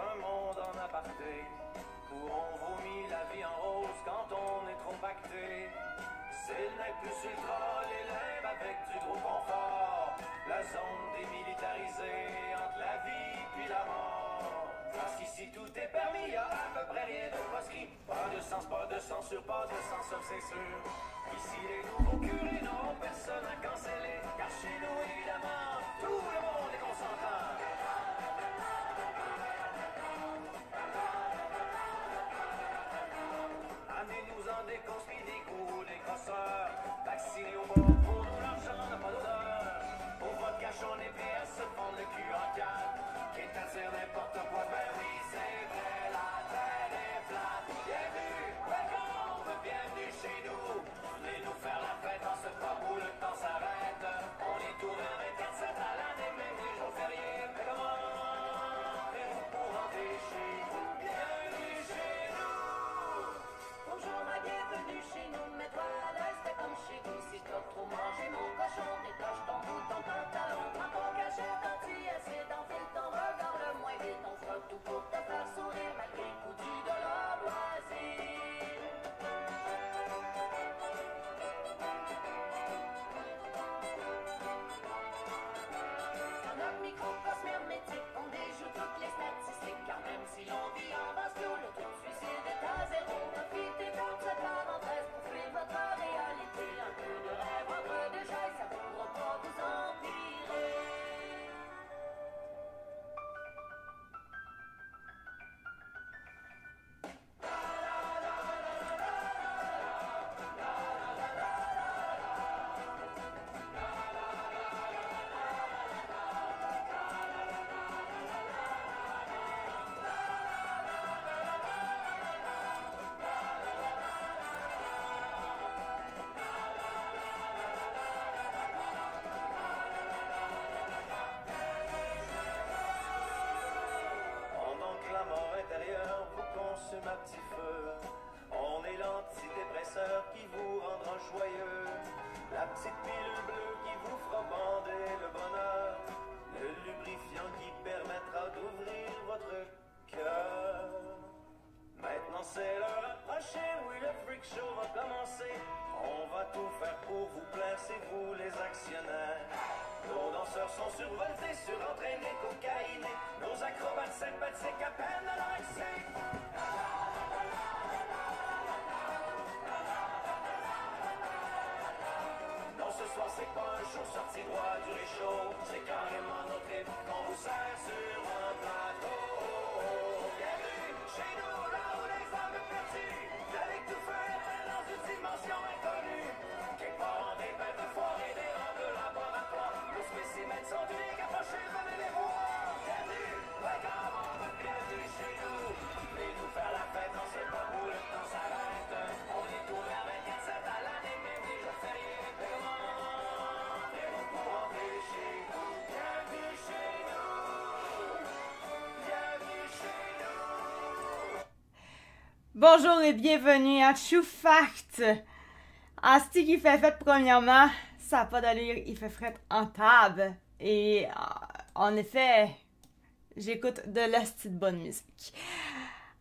un monde en aparté, où on vomit la vie en rose quand on est trop pacté. C'est le nec plus ultra, les limbes avec du gros confort, la zone démilitarisée entre la vie puis la mort. Parce qu'ici tout est permis, y'a à peu près rien de proscrit. Pas de sens, pas de censure, pas de censure, c'est sûr. Ici les nouveaux curés n'auront personne à canceller, car chez nous évidemment, tout le monde est consentant. Amenez-nous-en des conspires, des coups, des crosseurs, vaccinés au bord, pour nous l'argent n'a pas d'odeur. Au vote cache on est prêt à se prendre le cul en quatre, quitte à dire n'importe quoi, ben oui c'est vrai, la terre est plate. Bienvenue, welcome, bienvenue chez nous. Venez nous faire la fête en ce pub où le temps s'arrête. On est ouvert 24/7 à l'année, même les jours fériés. Mais comment faites-vous pour rentrer chez vous? Bienvenue chez nous. Bonjour ma bienvenue chez nous, mets-toi à l'aise, fais comme chez vous. Si t'as trop mangé mon cochon, détache ton bout, ton pantalon. Prends ton cachet, ton acide, enfile ton regard le moins vite. On fera tout pour te faire sourire malgré le coup du dollar loisir. Dans notre microcosme hermétique, on déjoue toutes les statistiques. Car même si l'on vit en vase clos, le taux de suicide est à zéro. Profitez-vous de cette parenthèse pour fuir votre réalité. Un peu de rêve entre deux chaises, ça pourra pas vous empirer. Pendant que la mort intérieure vous consume à petit feu, on est l'antidépresseur qui vous rendra joyeux, la petite pilule bleue qui vous fera bander le bonheur, le lubrifiant qui permettra d'ouvrir votre cœur. Maintenant c'est l'heure approchée, oui le freak show va commencer. On va tout faire pour vous plaire, c'est vous les actionnaires. Nos danseurs sont survoltés, surentraînés, cocaïnés. Nos acrobates sympathiques à peine à leur accès. Non, ce soir c'est pas un show sorti droit du réchaud. C'est carrément notre trip qu'on vous sert sur un plateau. Bienvenue chez nous, là où les âmes perdues, avec tout faire dans une dimension inconnue. Quelque part en des bêtes de foire et des rangs de laboratoire. Nos spécimens sont uniques, approchez, venez les voir. Bienvenue, welcome, bienvenue chez nous. Venez nous faire la fête dans ce pub où le temps s'arrête. On est ouvert 24/7 à l'année, même les jours fériés. Mais comment faites-vous pour rentrer chez vous? Bienvenue chez nous. Bienvenue chez nous. Bonjour et bienvenue à True Fact. Asti qui fait fête premièrement, ça n'a pas d'allure, il fait fret en table. Et en effet, j'écoute de l'asti de bonne musique.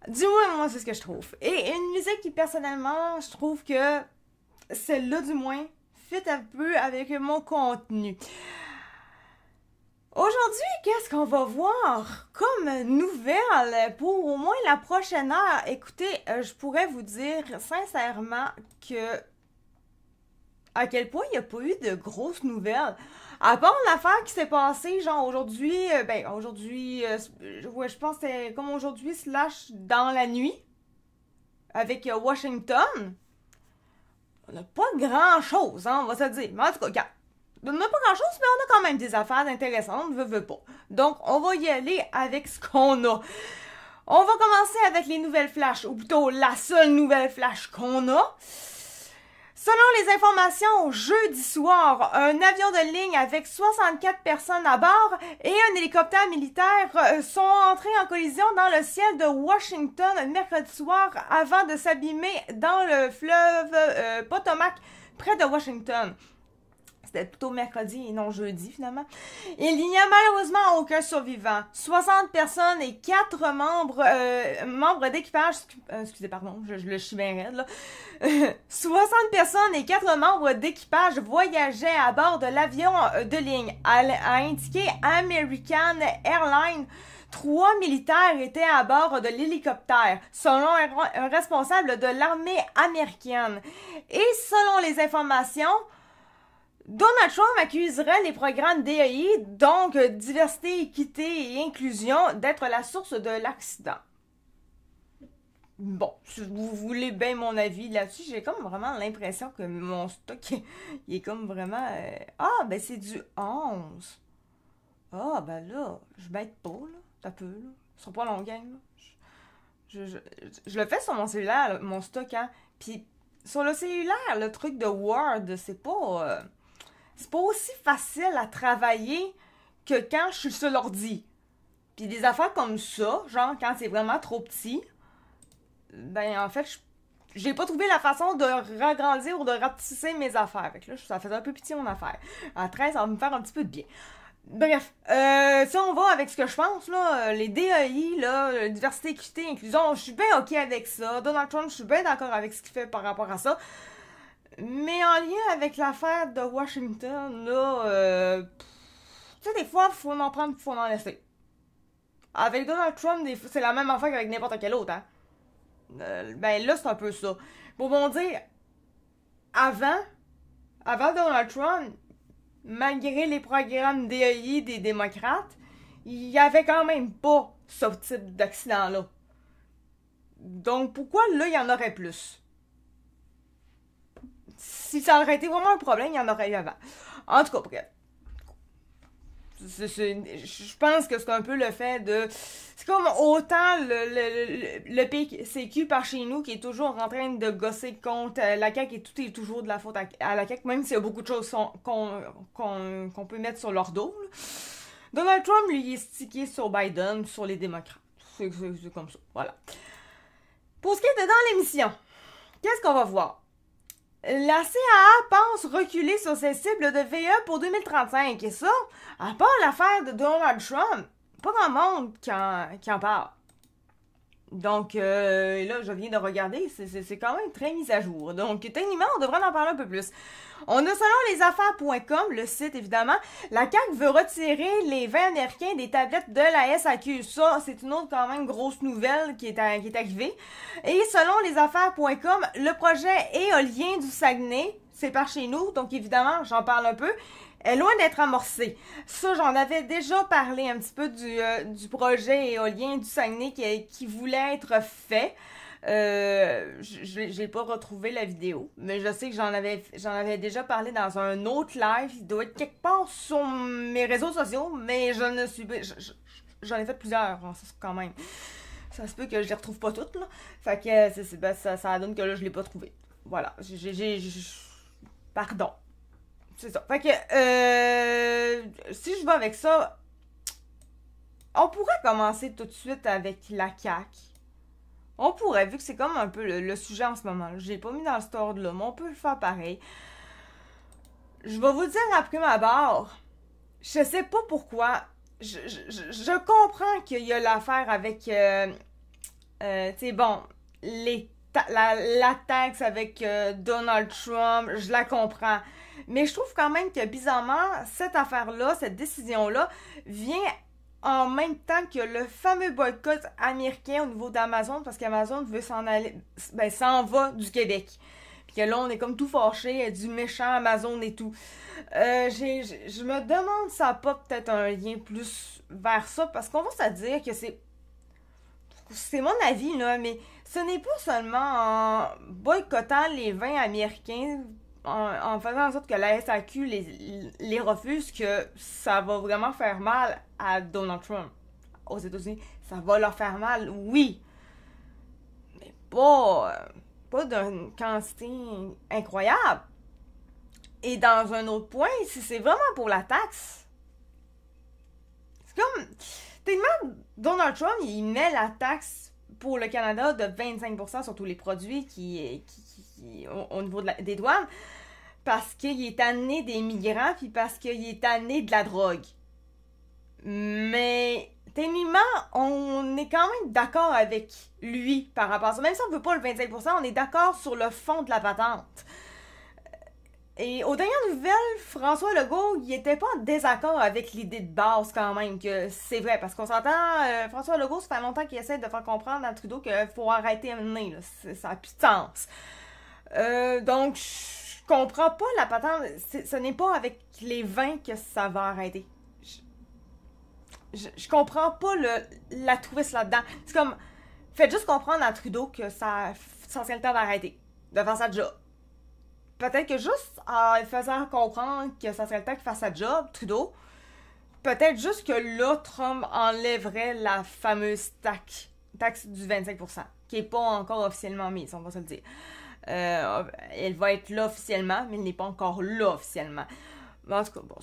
Du moins, moi, c'est ce que je trouve. Et une musique qui, personnellement, je trouve que celle-là, du moins, fit un peu avec mon contenu. Aujourd'hui, qu'est-ce qu'on va voir comme nouvelle pour au moins la prochaine heure? Écoutez, je pourrais vous dire sincèrement que à quel point il n'y a pas eu de grosses nouvelles. À part l'affaire qui s'est passée, genre aujourd'hui, je pense que c'est comme aujourd'hui / dans la nuit, avec Washington. On n'a pas grand-chose, hein, on va se dire. Mais en tout cas, regarde, on n'a pas grand-chose, mais on a quand même des affaires intéressantes, veux pas. Donc, on va y aller avec ce qu'on a. On va commencer avec les nouvelles flashs, ou plutôt la seule nouvelle flash qu'on a. Selon les informations, jeudi soir, un avion de ligne avec 64 personnes à bord et un hélicoptère militaire sont entrés en collision dans le ciel de Washington mercredi soir avant de s'abîmer dans le fleuve Potomac près de Washington. C'était plutôt mercredi et non jeudi, finalement. Il n'y a malheureusement aucun survivant. 60 personnes et 4 membres d'équipage... excusez, pardon, je le chie bien raide, là. 60 personnes et 4 membres d'équipage voyageaient à bord de l'avion de ligne, a indiqué American Airlines. 3 militaires étaient à bord de l'hélicoptère, selon un responsable de l'armée américaine. Et selon les informations, Donald Trump accuserait les programmes DEI, donc diversité, équité et inclusion, d'être la source de l'accident. Bon, si vous voulez bien mon avis là-dessus, j'ai comme vraiment l'impression que mon stock, il est comme vraiment... Ah, ben c'est du 11. Ah, ben là, je bête pas, là. Ça peut, là. Ce sera pas long game, là. Je le fais sur mon cellulaire, là, mon stock, hein. Puis, sur le cellulaire, le truc de Word, c'est pas aussi facile à travailler que quand je suis sur l'ordi. Puis des affaires comme ça, genre quand c'est vraiment trop petit, ben en fait, j'ai pas trouvé la façon de ragrandir ou de rapetisser mes affaires. Fait que là, ça faisait un peu petit mon affaire. À 13, ça va me faire un petit peu de bien. Bref, si on va avec ce que je pense, là, les DEI, là, diversité, équité, inclusion, je suis bien OK avec ça. Donald Trump, je suis bien d'accord avec ce qu'il fait par rapport à ça. Mais en lien avec l'affaire de Washington, là, tu sais, des fois, faut en prendre, faut en laisser. Avec Donald Trump, c'est la même affaire qu'avec n'importe quel autre, hein. Ben là, c'est un peu ça. Pour bon dire, avant Donald Trump, malgré les programmes DEI des démocrates, il n'y avait quand même pas ce type d'accident-là. Donc, pourquoi là, il y en aurait plus? Si ça aurait été vraiment un problème, il y en aurait eu avant. En tout cas, bref. Je pense que c'est un peu le fait de... C'est comme autant le PCQ par chez nous qui est toujours en train de gosser contre la CAQ et tout est toujours de la faute à la CAQ, même s'il y a beaucoup de choses qu'on peut mettre sur leur dos. Là. Donald Trump, lui, il est stické sur Biden, sur les démocrates. C'est comme ça, voilà. Pour ce qui est de dans l'émission, qu'est-ce qu'on va voir? La CAA pense reculer sur ses cibles de VE pour 2035. Et ça, à part l'affaire de Donald Trump, pas grand monde qui en parle. Donc, là, je viens de regarder, c'est quand même très mis à jour. Donc, techniquement, on devrait en parler un peu plus. On a selon lesaffaires.com, le site évidemment, la CAQ veut retirer les vins américains des tablettes de la SAQ. Ça, c'est une autre quand même grosse nouvelle qui est arrivée. Et selon lesaffaires.com, le projet éolien du Saguenay, c'est par chez nous, donc évidemment, j'en parle un peu, est loin d'être amorcé. Ça, j'en avais déjà parlé un petit peu du projet éolien du Saguenay qui voulait être fait. J'ai pas retrouvé la vidéo, mais je sais que j'en avais déjà parlé dans un autre live. Il doit être quelque part sur mes réseaux sociaux, mais j'en ai fait plusieurs quand même. Ça se peut que je les retrouve pas toutes, là. Fait que ça donne que là, je l'ai pas trouvé. Voilà. Pardon. C'est ça. Fait que si je vais avec ça, on pourrait commencer tout de suite avec la CAQ. On pourrait, vu que c'est comme un peu le sujet en ce moment. Je l'ai pas mis dans le store là, mais on peut le faire pareil. Je vais vous dire après ma barre. Je sais pas pourquoi. Je comprends qu'il y a l'affaire avec... tu sais, bon, la taxe avec Donald Trump, je la comprends. Mais je trouve quand même que, bizarrement, cette affaire-là, cette décision-là, vient en même temps que le fameux boycott américain au niveau d'Amazon, parce qu'Amazon veut s'en va du Québec. Puis que là, on est comme tout fâché, du méchant Amazon et tout. Je me demande si ça n'a pas peut-être un lien plus vers ça, parce qu'on va se dire que c'est mon avis, là, mais ce n'est pas seulement en boycottant les vins américains, en faisant en sorte que la SAQ les refuse, que ça va vraiment faire mal à Donald Trump aux États-Unis. Ça va leur faire mal, oui, mais pas d'une quantité incroyable. Et dans un autre point, si c'est vraiment pour la taxe, c'est comme... Tellement, Donald Trump, il met la taxe pour le Canada de 25% sur tous les produits qui au niveau des douanes. parce qu'il est tanné des migrants, puis parce qu'il est tanné de la drogue. Mais techniquement, on est quand même d'accord avec lui par rapport à ça. Même si on ne veut pas le 25%, on est d'accord sur le fond de la patente. Et aux dernières nouvelles, François Legault, il était pas en désaccord avec l'idée de base quand même, que c'est vrai, parce qu'on s'entend, François Legault, ça fait longtemps qu'il essaie de faire comprendre à Trudeau qu'il faut arrêter un nez, là, ça n'a plus de sens. Donc, je comprends pas la patente, ce n'est pas avec les vins que ça va arrêter. Je comprends pas la twist là-dedans. C'est comme, faites juste comprendre à Trudeau que ça serait le temps d'arrêter, de faire sa job. Peut-être que juste en faisant comprendre que ça serait le temps qu'il fasse sa job, Trudeau, peut-être juste que là, Trump enlèverait la fameuse taxe du 25%, qui n'est pas encore officiellement mise, on va se le dire. Elle va être là officiellement, mais elle n'est pas encore là officiellement. Mais en tout cas, bon,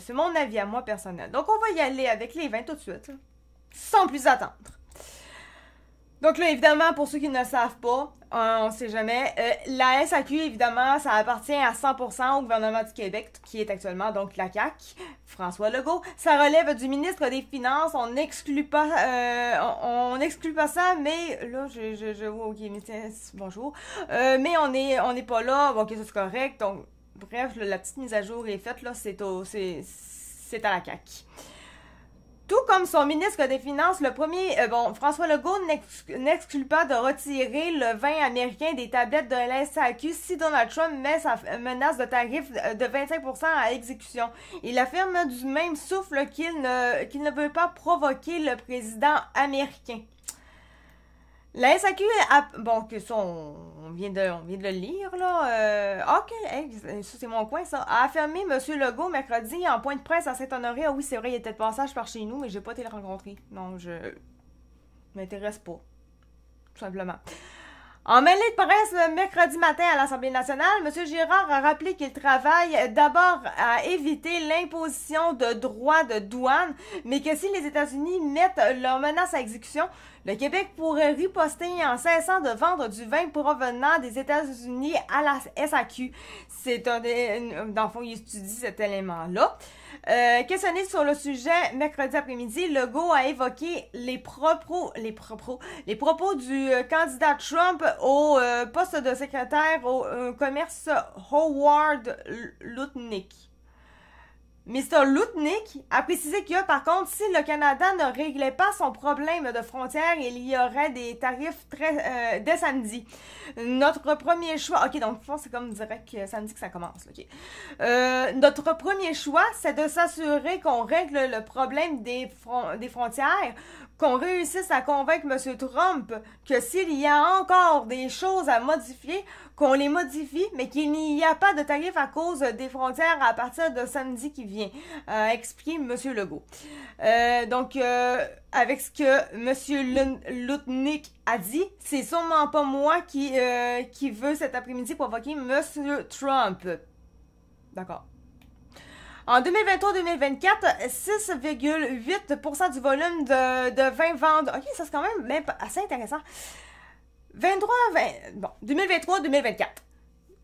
c'est mon avis à moi personnel. Donc, on va y aller avec les vins tout de suite, là, sans plus attendre. Donc là, évidemment, pour ceux qui ne le savent pas, on sait jamais, la SAQ, évidemment, ça appartient à 100% au gouvernement du Québec, qui est actuellement donc la CAQ, François Legault. Ça relève du ministre des Finances, on n'exclut pas ça, mais là, ok, bonjour, mais on n'est pas là, bon, ok, ça c'est correct, donc, bref, là, la petite mise à jour est faite, là, c'est à la CAQ. Tout comme son ministre des Finances, François Legault n'exclut pas de retirer le vin américain des tablettes de la SAQ si Donald Trump met sa menace de tarif de 25% à exécution. Il affirme du même souffle qu'il ne veut pas provoquer le président américain. La SAQ, que ça, on vient de le lire, là. Ok, hey, ça c'est mon coin, ça. A affirmé M. Legault mercredi en point de presse à Saint-Honoré. Ah oui, c'est vrai, il était de passage par chez nous, mais j'ai pas été le rencontrer. Non, je m'intéresse pas. Tout simplement. En mêlée de presse, mercredi matin à l'Assemblée nationale, M. Girard a rappelé qu'il travaille d'abord à éviter l'imposition de droits de douane, mais que si les États-Unis mettent leur menace à exécution, le Québec pourrait riposter en cessant de vendre du vin provenant des États-Unis à la SAQ. Dans le fond, il étudie cet élément-là. Questionné sur le sujet mercredi après-midi, Legault a évoqué les propos du candidat Trump au poste de secrétaire au commerce Howard Lutnick. Mr. Lutnick a précisé que, par contre, si le Canada ne réglait pas son problème de frontières, il y aurait des tarifs dès samedi. Notre premier choix... Ok, donc, c'est comme direct samedi que ça commence. Ok. Notre premier choix, c'est de s'assurer qu'on règle le problème des frontières, qu'on réussisse à convaincre M. Trump que s'il y a encore des choses à modifier, qu'on les modifie, mais qu'il n'y a pas de tarif à cause des frontières à partir de samedi qui vient, a expliqué M. Legault. Avec ce que M. Lutnick a dit, c'est sûrement pas moi qui veut cet après-midi provoquer M. Trump. D'accord. En 2023-2024, 6,8% du volume de vin vendu. Ok, ça c'est quand même assez intéressant. 2023-2024.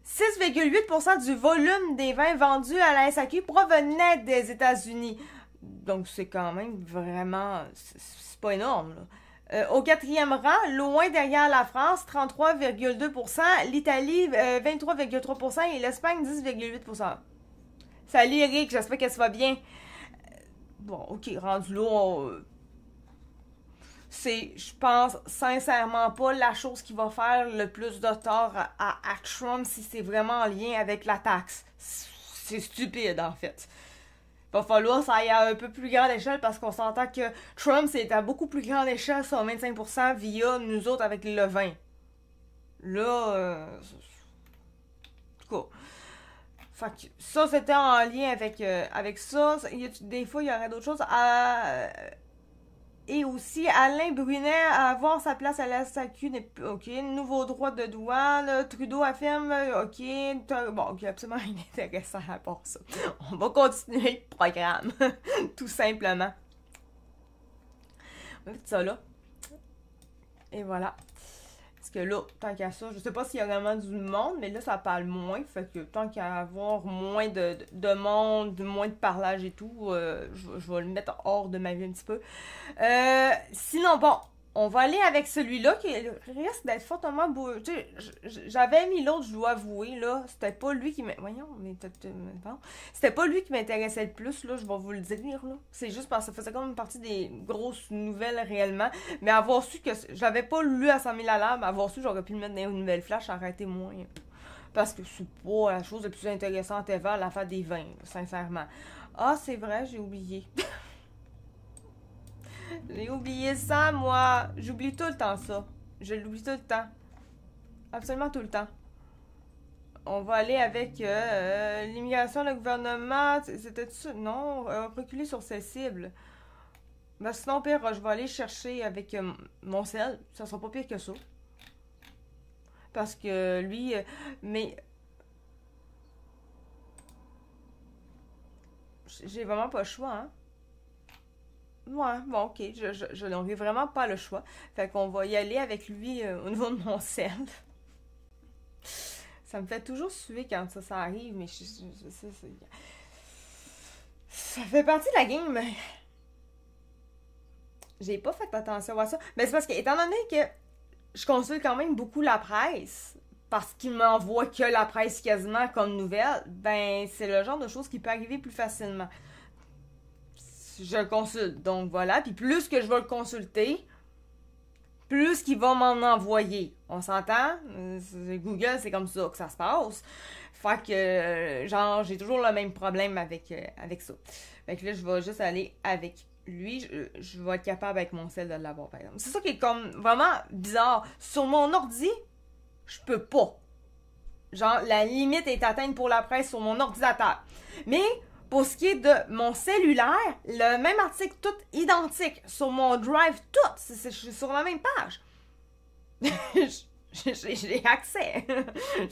6,8% du volume des vins vendus à la SAQ provenait des États-Unis. Donc, c'est quand même vraiment... C'est pas énorme, là. Au quatrième rang, loin derrière la France, 33,2%, l'Italie, 23,3% et l'Espagne, 10,8%. Salut Eric, j'espère que ça va bien. Bon, ok, rendu là, c'est, je pense, sincèrement pas la chose qui va faire le plus de tort à Trump si c'est vraiment en lien avec la taxe. C'est stupide, en fait. Il va falloir que ça aille à un peu plus grande échelle parce qu'on s'entend que Trump, c'est à beaucoup plus grande échelle sur 25% via nous autres avec le vin. Là, en tout cas... Fait que ça, c'était en lien avec ça. Des fois, il y aurait d'autres choses. Et aussi, Alain Brunet, avoir sa place à la SAQ, ok, nouveau droit de douane, Trudeau affirme, ok, ok, absolument inintéressant à part ça. On va continuer le programme, tout simplement. On va mettre ça là. Et voilà. que là, tant qu'à ça, je sais pas s'il y a vraiment du monde, mais là, ça parle moins. Fait que tant qu'à avoir moins de monde, moins de parlage et tout, je vais le mettre hors de ma vie un petit peu. Sinon, bon, on va aller avec celui-là qui risque d'être fortement beau. Tu sais, j'avais mis l'autre, je dois avouer, là. C'était pas lui qui voyons, mais bon. C'était pas lui qui m'intéressait le plus, là, je vais vous le dire, là. C'est juste parce que ça faisait comme une partie des grosses nouvelles réellement. Mais avoir su que j'avais pas lu à 100 000 à l'heure, mais avoir su j'aurais pu le mettre dans une nouvelle flash, ça aurait été moins. Parce que c'est pas la chose la plus intéressante ever, l'affaire des vins, là, sincèrement. Ah, c'est vrai, j'ai oublié. J'ai oublié ça, moi. J'oublie tout le temps ça. Je l'oublie tout le temps. Absolument tout le temps. On va aller avec l'immigration, le gouvernement. C'était ça? Non, reculer sur ses cibles. Ben sinon, pire, je vais aller chercher avec mon sel. Ça sera pas pire que ça. Parce que lui... mais... J'ai vraiment pas le choix, hein. Ouais, bon, ok, je n'aurai vraiment pas le choix. Fait qu'on va y aller avec lui au niveau de mon sel. Ça me fait toujours suer quand ça arrive, mais je sais, ça fait partie de la game, mais j'ai pas fait attention à ça. Mais c'est parce que, étant donné que je consulte quand même beaucoup la presse, parce qu'il m'envoie que la presse quasiment comme nouvelle, ben, c'est le genre de choses qui peut arriver plus facilement. Je le consulte. Donc voilà. Puis plus que je vais le consulter, plus qu'il va m'en envoyer. On s'entend? Google, c'est comme ça que ça se passe. Fait que, genre, j'ai toujours le même problème avec ça. Fait que là, je vais juste aller avec lui. Je vais être capable avec mon cell de l'avoir, par exemple. C'est ça qui est comme vraiment bizarre. Sur mon ordi, je peux pas. Genre, la limite est atteinte pour la presse sur mon ordinateur. Mais... pour ce qui est de mon cellulaire, le même article, tout identique. Sur mon drive, tout. Je suis sur la même page. J'ai accès.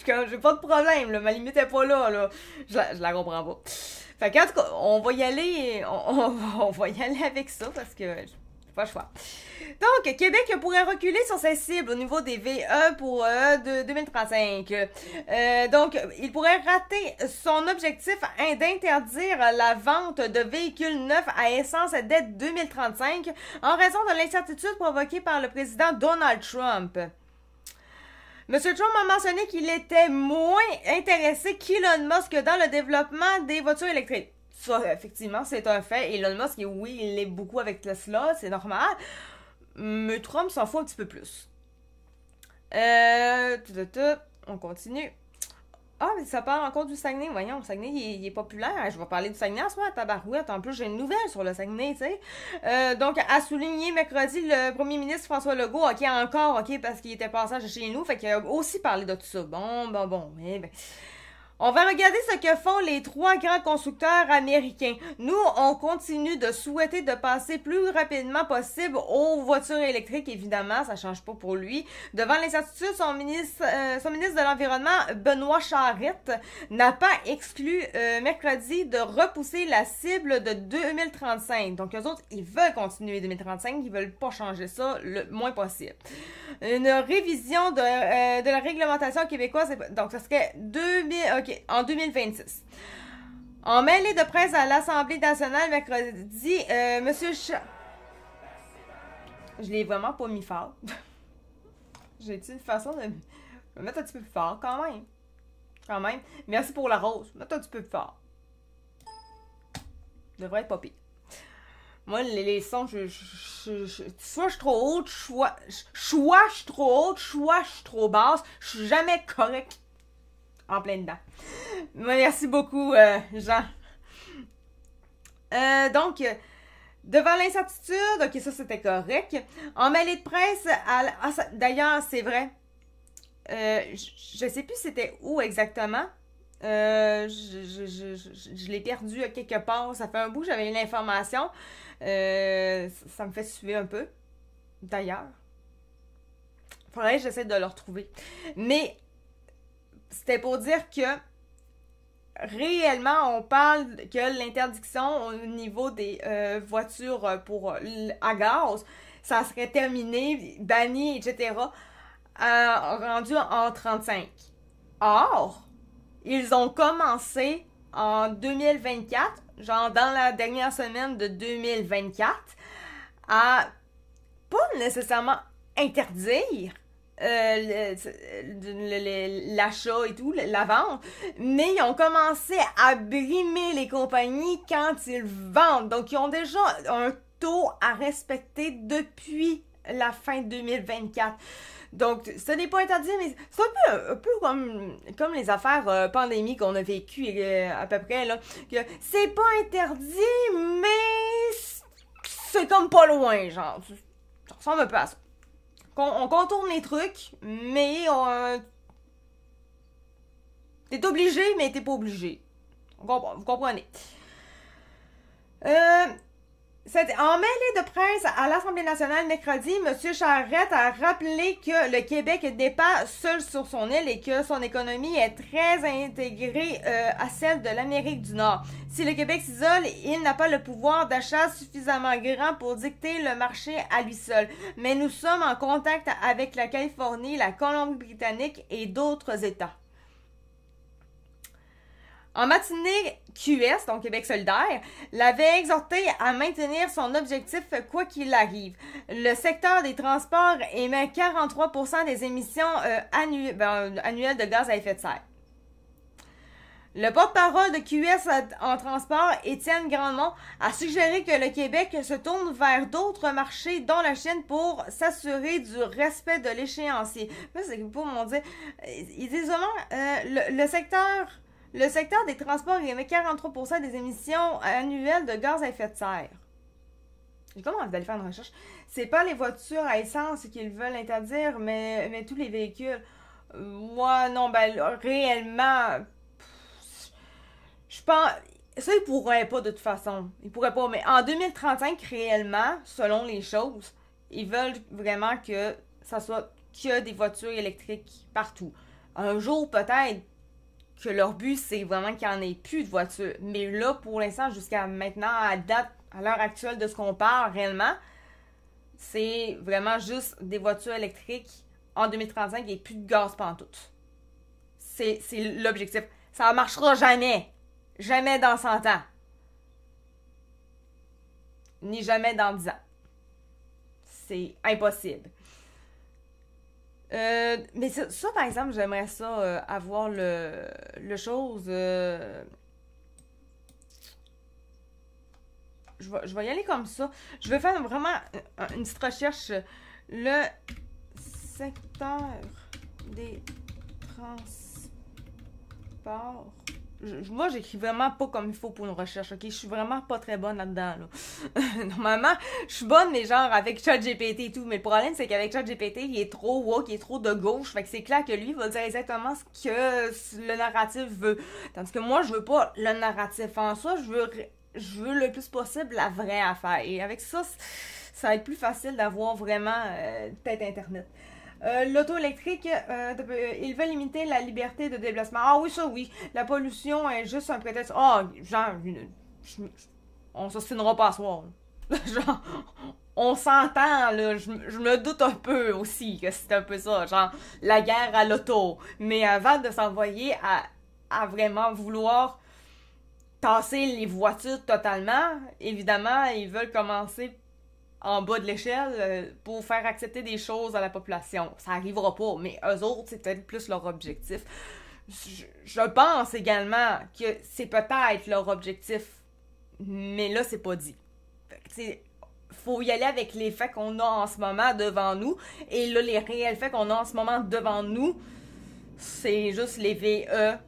J'ai pas de problème. Là. Ma limite est pas là. Je la comprends pas. Fait qu'en tout cas, on va y aller. On va y aller avec ça parce que j'ai pas le choix. Donc, Québec pourrait reculer sur ses cibles au niveau des VE pour de 2035. Donc, il pourrait rater son objectif d'interdire la vente de véhicules neufs à essence dès 2035 en raison de l'incertitude provoquée par le président Donald Trump. M. Trump a mentionné qu'il était moins intéressé qu'Elon Musk dans le développement des voitures électriques. Ça, effectivement, c'est un fait. Elon Musk, oui, il l'est beaucoup avec Tesla, c'est normal. Mais Trump s'en fout un petit peu plus. On continue. Ah, mais ça parle encore du Saguenay. Voyons, le Saguenay, il est populaire. Je vais parler du Saguenay en ce moment, tabarouette. En plus, j'ai une nouvelle sur le Saguenay, tu sais. Donc, à souligner mercredi, le premier ministre François Legault, parce qu'il était passage chez nous, fait qu'il a aussi parlé de tout ça. Bon, mais... on va regarder ce que font les 3 grands constructeurs américains. Nous, on continue de souhaiter de passer plus rapidement possible aux voitures électriques, évidemment, ça change pas pour lui. Devant l'incertitude, son ministre de l'Environnement, Benoît Charette, n'a pas exclu mercredi de repousser la cible de 2035. Donc, eux autres, ils veulent continuer 2035, ils veulent pas changer ça le moins possible. Une révision de la réglementation québécoise, donc ça serait en 2026. En mêlée de presse à l'Assemblée nationale mercredi, Monsieur je l'ai vraiment pas mis fort. J'ai-tu une façon de me mettre un petit peu plus fort, quand même. Merci pour la rose. Mettre un petit peu plus fort. Devrait être pas pire. Moi, les sons, soit je suis trop haute, soit je suis trop haute, soit je suis trop basse. Je suis jamais correct en plein dedans. Merci beaucoup, Jean. Donc, devant l'incertitude, ok, ça c'était correct. En mêlée de presse, d'ailleurs, c'est vrai. Je sais plus c'était où exactement. Je l'ai perdu quelque part. Ça fait un bout que j'avais eu l'information. Ça me fait suer un peu. D'ailleurs. Faudrait que j'essaie de le retrouver. Mais c'était pour dire que réellement, on parle que l'interdiction au niveau des voitures à gaz, ça serait terminé, banni, etc. rendu en 35. Or, ils ont commencé en 2024, genre dans la dernière semaine de 2024, à pas nécessairement interdire l'achat et tout, la vente, mais ils ont commencé à brimer les compagnies quand ils vendent. Donc, ils ont déjà un taux à respecter depuis la fin 2024. Donc, ce n'est pas interdit, mais c'est un peu comme les affaires pandémie qu'on a vécues à peu près, là. Que c'est pas interdit, mais c'est comme pas loin, genre. Ça ressemble un peu à ça. On contourne les trucs, mais t'es obligé, mais t'es pas obligé. Vous comprenez. En mêlée de presse à l'Assemblée nationale mercredi, M. Charette a rappelé que le Québec n'est pas seul sur son île et que son économie est très intégrée à celle de l'Amérique du Nord. Si le Québec s'isole, il n'a pas le pouvoir d'achat suffisamment grand pour dicter le marché à lui seul. Mais nous sommes en contact avec la Californie, la Colombie-Britannique et d'autres États. En matinée, QS, donc Québec solidaire, l'avait exhorté à maintenir son objectif quoi qu'il arrive. Le secteur des transports émet 43% des émissions annuelles de gaz à effet de serre. Le porte-parole de QS en transport, Étienne Grandmont, a suggéré que le Québec se tourne vers d'autres marchés, dont la Chine, pour s'assurer du respect de l'échéancier. Là, c'est pour m'en dire. Ils disent vraiment, le secteur des transports émet 43% des émissions annuelles de gaz à effet de serre. J'ai comme envie d'aller faire une recherche. C'est pas les voitures à essence qu'ils veulent interdire, mais tous les véhicules. Moi, non, réellement, je pense... Ça, ils pourraient pas de toute façon. Ils pourraient pas. Mais en 2035, réellement, selon les choses, ils veulent vraiment que ça soit que des voitures électriques partout. Un jour, peut-être, que leur but, c'est vraiment qu'il n'y en ait plus de voitures. Mais là, pour l'instant, jusqu'à maintenant, à l'heure actuelle de ce qu'on parle réellement, c'est vraiment juste des voitures électriques en 2035 et plus de gaz pantoute. C'est l'objectif. Ça ne marchera jamais. Jamais dans 100 ans. Ni jamais dans 10 ans. C'est impossible. Mais ça, par exemple, j'aimerais ça avoir le chose. Je vais y aller comme ça. Je vais faire vraiment une petite recherche. Le secteur des transports. Moi, j'écris vraiment pas comme il faut pour une recherche, ok? Je suis vraiment pas très bonne là-dedans, là. Normalement, je suis bonne, mais genre avec ChatGPT et tout. Mais le problème, c'est qu'avec ChatGPT, il est trop woke, il est trop de gauche. Fait que c'est clair que lui, il va dire exactement ce que le narratif veut. Tandis que moi, je veux pas le narratif en soi. Je veux le plus possible la vraie affaire. Et avec ça, ça va être plus facile d'avoir vraiment peut-être Internet. L'auto électrique, ils veulent limiter la liberté de déplacement. Ah oui, ça oui. La pollution est juste un prétexte. Ah, genre, on s'ostinera pas à soir. Genre, on s'entend, là. Je me doute un peu aussi que c'est un peu ça. Genre, la guerre à l'auto. Mais avant de s'envoyer à vraiment vouloir tasser les voitures totalement, évidemment, ils veulent commencer en bas de l'échelle pour faire accepter des choses à la population. Ça arrivera pas, mais eux autres, c'est peut-être plus leur objectif. Je pense également que c'est peut-être leur objectif, mais là, c'est pas dit. Fait que, faut y aller avec les faits qu'on a en ce moment devant nous, et là, les réels faits qu'on a en ce moment devant nous, c'est juste les VE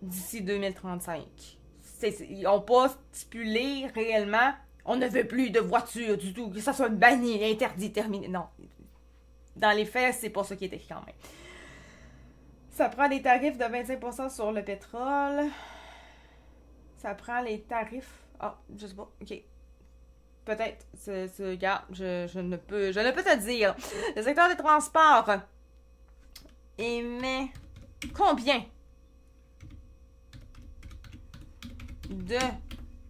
d'ici 2035. Ils n'ont pas stipulé réellement on ne veut plus de voitures du tout, que ça soit banni, interdit, terminé. Non. Dans les faits, c'est pas ça qui est écrit quand même. Ça prend des tarifs de 25% sur le pétrole. Ça prend les tarifs. Ah, je sais pas. OK. Peut-être. Regarde, je ne peux te dire. Le secteur des transports émet combien de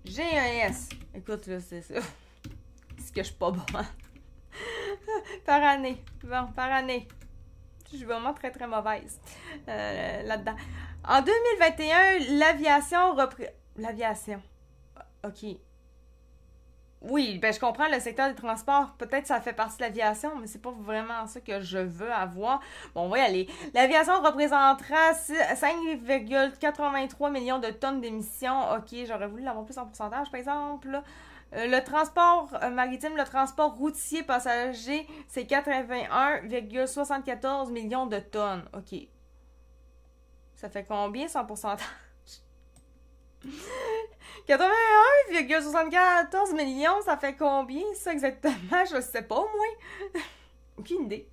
GES? Écoute, là, c'est ça. C'est que je suis pas bon. Par année. Bon, par année. Je suis vraiment très, très mauvaise là-dedans. En 2021, l'aviation repris... L'aviation. OK. Oui, ben je comprends le secteur des transports. Peut-être ça fait partie de l'aviation, mais c'est pas vraiment ça que je veux avoir. Bon, on va y aller. L'aviation représentera 5,83 millions de tonnes d'émissions. OK, j'aurais voulu l'avoir plus en pourcentage, par exemple. Le transport maritime, le transport routier passager, c'est 81,74 millions de tonnes. OK. Ça fait combien, ça en pourcentage? 81,74 millions, ça fait combien, ça, exactement? Je sais pas, moi. Aucune idée.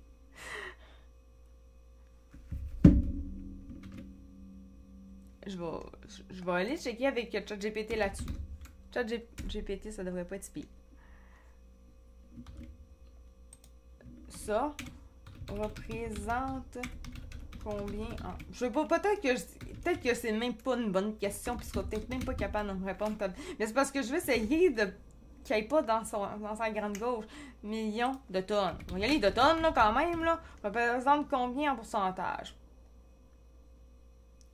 Je vais aller checker avec ChatGPT là-dessus. ChatGPT, ça devrait pas être pire. Ça représente combien? Ah, je sais pas, peut-être que c'est même pas une bonne question, puis tu seras peut-être même pas capable de me répondre. Mais c'est parce que je veux essayer de qu'il n'y ait pas dans sa grande gauche millions de tonnes. On va y aller de tonnes, là, quand même, là. Représente combien en pourcentage?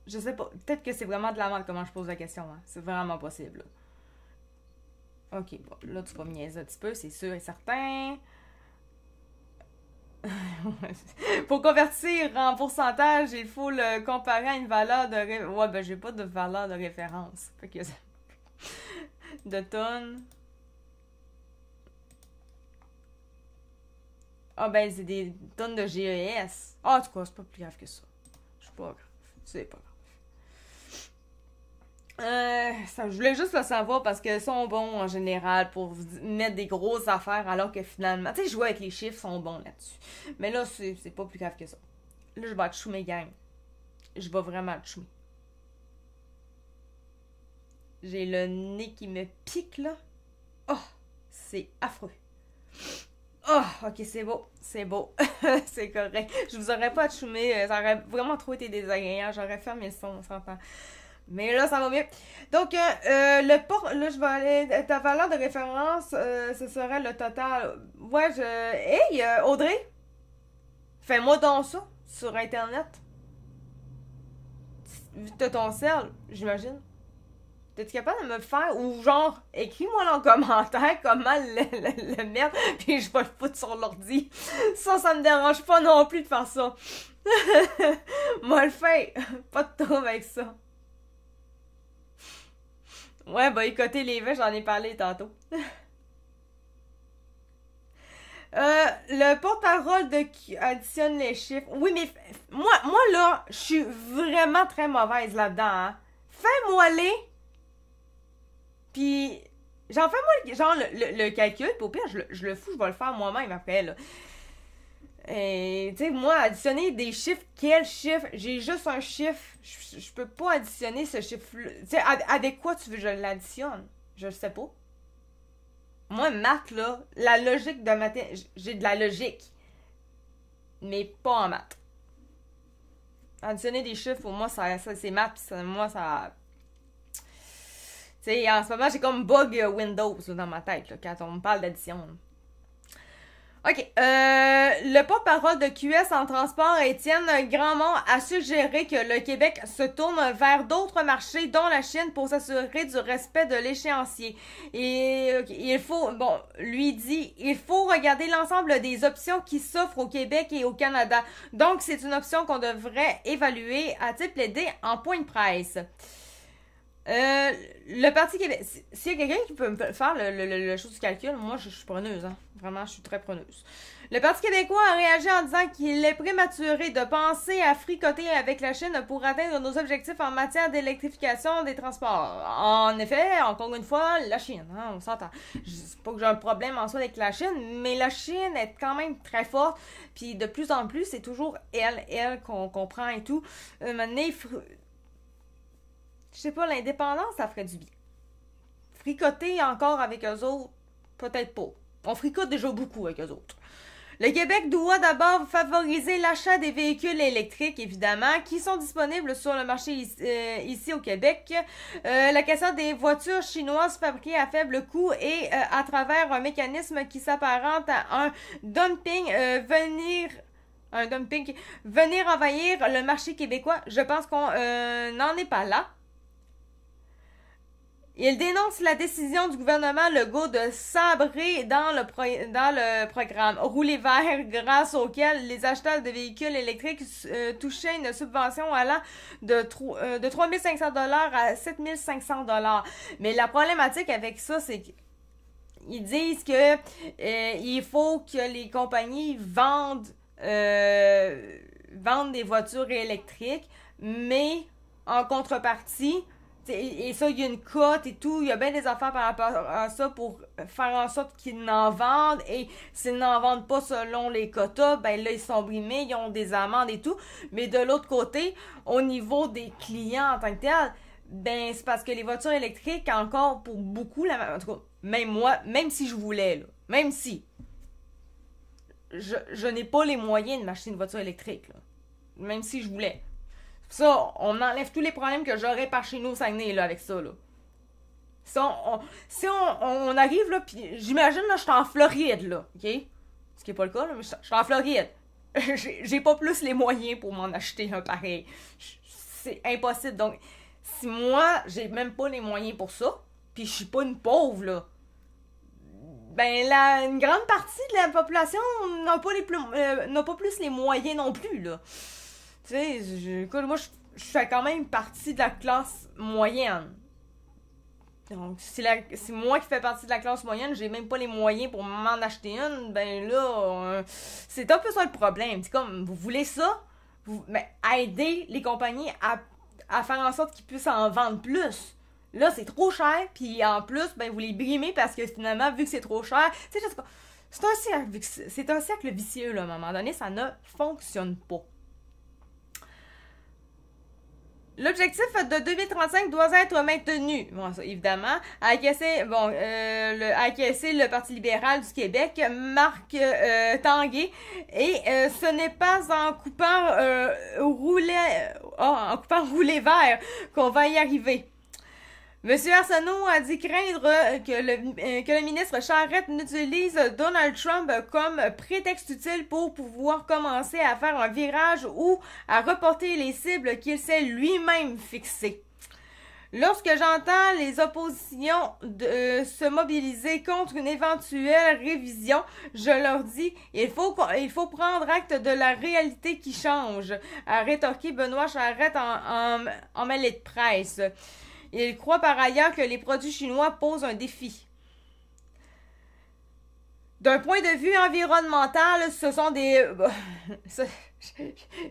Je sais pas. Peut-être que c'est vraiment de la merde comment je pose la question, hein. C'est vraiment possible, là. OK, bon, là, tu vas me niaiser un petit peu, c'est sûr et certain. Pour convertir en pourcentage, il faut le comparer à une valeur de... Ouais, ben, j'ai pas de valeur de référence. Fait que... de tonnes. Ah, ben, c'est des tonnes de GES. Ah, en tout cas, c'est pas plus grave que ça. Je suis pas grave. C'est pas grave. Je voulais juste le savoir parce qu'ils sont bons en général pour mettre des grosses affaires alors que finalement, tu sais, jouer avec les chiffres sont bons là-dessus. Mais là, c'est pas plus grave que ça. Là, je vais être choumer, gang. Je vais vraiment être choumer. J'ai le nez qui me pique, là. Oh, c'est affreux. Oh, ok, c'est beau. C'est beau. C'est correct. Je vous aurais pas chumé. Ça aurait vraiment trop été désagréable. J'aurais fermé le son, on s'entend. Mais là, ça va mieux. Donc, le port... Là, je vais aller... Ta valeur de référence, ce serait le total... Ouais, Hey, Audrey! Fais-moi donc ça sur Internet. T'as ton sel, j'imagine. T'es-tu capable de me le faire? Ou genre, écris-moi dans le commentaire comment le mettre, puis je vais le foutre sur l'ordi. Ça me dérange pas non plus de faire ça. Moi, le fais. Pas de trouble avec ça. Ouais, boycotter les vaches, j'en ai parlé tantôt. Le porte-parole qui additionne les chiffres. Oui, mais moi là, je suis vraiment très mauvaise là-dedans. Hein. Fais-moi-les. Puis, fais-moi genre le calcul. Puis au pire, je le fous, je vais le faire moi-même après, là. Et, tu sais, moi, additionner des chiffres, quel chiffre? J'ai juste un chiffre. Je peux pas additionner ce chiffre-là. Tu sais, avec quoi tu veux que je l'additionne? Je le sais pas. Moi, maths, là, la logique de maths, j'ai de la logique. Mais pas en maths. Additionner des chiffres, pour moi, ça c'est maths, pis moi, ça... Tu sais, en ce moment, j'ai comme bug Windows là, dans ma tête, là, quand on me parle d'addition. OK. Le porte-parole de QS en transport, Étienne Grandmont, a suggéré que le Québec se tourne vers d'autres marchés, dont la Chine, pour s'assurer du respect de l'échéancier. Et il faut, bon, lui dit, il faut regarder l'ensemble des options qui s'offrent au Québec et au Canada. Donc, c'est une option qu'on devrait évaluer, a-t-il plaidé en point de presse. Le Parti Québec... S'il y a quelqu'un qui peut me faire le chose du calcul, moi, je suis preneuse, hein. Vraiment, je suis très preneuse. Le Parti québécois a réagi en disant qu'il est prématuré de penser à fricoter avec la Chine pour atteindre nos objectifs en matière d'électrification des transports. En effet, encore une fois, la Chine, hein, on s'entend. C'est pas que j'ai un problème en soi avec la Chine, mais la Chine est quand même très forte, puis de plus en plus, c'est toujours elle qu'on comprend et tout. Maintenant, je sais pas, l'indépendance, ça ferait du bien. Fricoter encore avec eux autres, peut-être pas. On fricote déjà beaucoup avec eux autres. Le Québec doit d'abord favoriser l'achat des véhicules électriques, évidemment, qui sont disponibles sur le marché ici au Québec. La question des voitures chinoises fabriquées à faible coût et à travers un mécanisme qui s'apparente à un dumping un dumping, venir envahir le marché québécois. Je pense qu'on n'en est pas là. Il dénonce la décision du gouvernement Legault de sabrer dans le programme Rouler vert, grâce auquel les acheteurs de véhicules électriques touchaient une subvention allant de 3 500 $ à 7 500 $. Mais la problématique avec ça, c'est qu'ils disent que il faut que les compagnies vendent des voitures électriques, mais en contrepartie, et ça, il y a une cote et tout, il y a bien des affaires par rapport à ça pour faire en sorte qu'ils n'en vendent, et s'ils n'en vendent pas selon les quotas, ben là, ils sont brimés, ils ont des amendes et tout. Mais de l'autre côté, au niveau des clients en tant que tel, ben c'est parce que les voitures électriques, encore pour beaucoup, en tout cas, même moi, même si je voulais, là, même si je n'ai pas les moyens de m'acheter une voiture électrique, là, même si je voulais. Ça, on enlève tous les problèmes que j'aurais par chez nous au Saguenay, là, avec ça, là. Si on arrive, là, pis j'imagine, là, je suis en Floride, là, OK? Ce qui est pas le cas, là, mais je suis en Floride. J'ai pas plus les moyens pour m'en acheter un pareil. C'est impossible. Donc, si moi, j'ai même pas les moyens pour ça, pis je suis pas une pauvre, là, ben, une grande partie de la population n'a pas plus les moyens non plus, là. Tu sais, écoute, moi, je fais quand même partie de la classe moyenne. Donc, si moi qui fais partie de la classe moyenne, j'ai même pas les moyens pour m'en acheter une, ben là, c'est un peu ça le problème. C'est comme, vous voulez ça, mais aider les compagnies à faire en sorte qu'ils puissent en vendre plus. Là, c'est trop cher, puis en plus, ben, vous les brimez parce que finalement, vu que c'est trop cher, tu sais, c'est un cercle vicieux, là, à un moment donné, ça ne fonctionne pas. L'objectif de 2035 doit être maintenu. Bon, ça, évidemment. Acquiescer le Parti libéral du Québec, Marc Tanguay. Et ce n'est pas en coupant rouler vert qu'on va y arriver. Monsieur Arsenault a dit craindre que le ministre Charette n'utilise Donald Trump comme prétexte utile pour pouvoir commencer à faire un virage ou à reporter les cibles qu'il s'est lui-même fixées. Lorsque j'entends les oppositions se mobiliser contre une éventuelle révision, je leur dis il faut prendre acte de la réalité qui change, a rétorqué Benoît Charette en mêlée de presse. Il croit par ailleurs que les produits chinois posent un défi. D'un point de vue environnemental, ce sont des...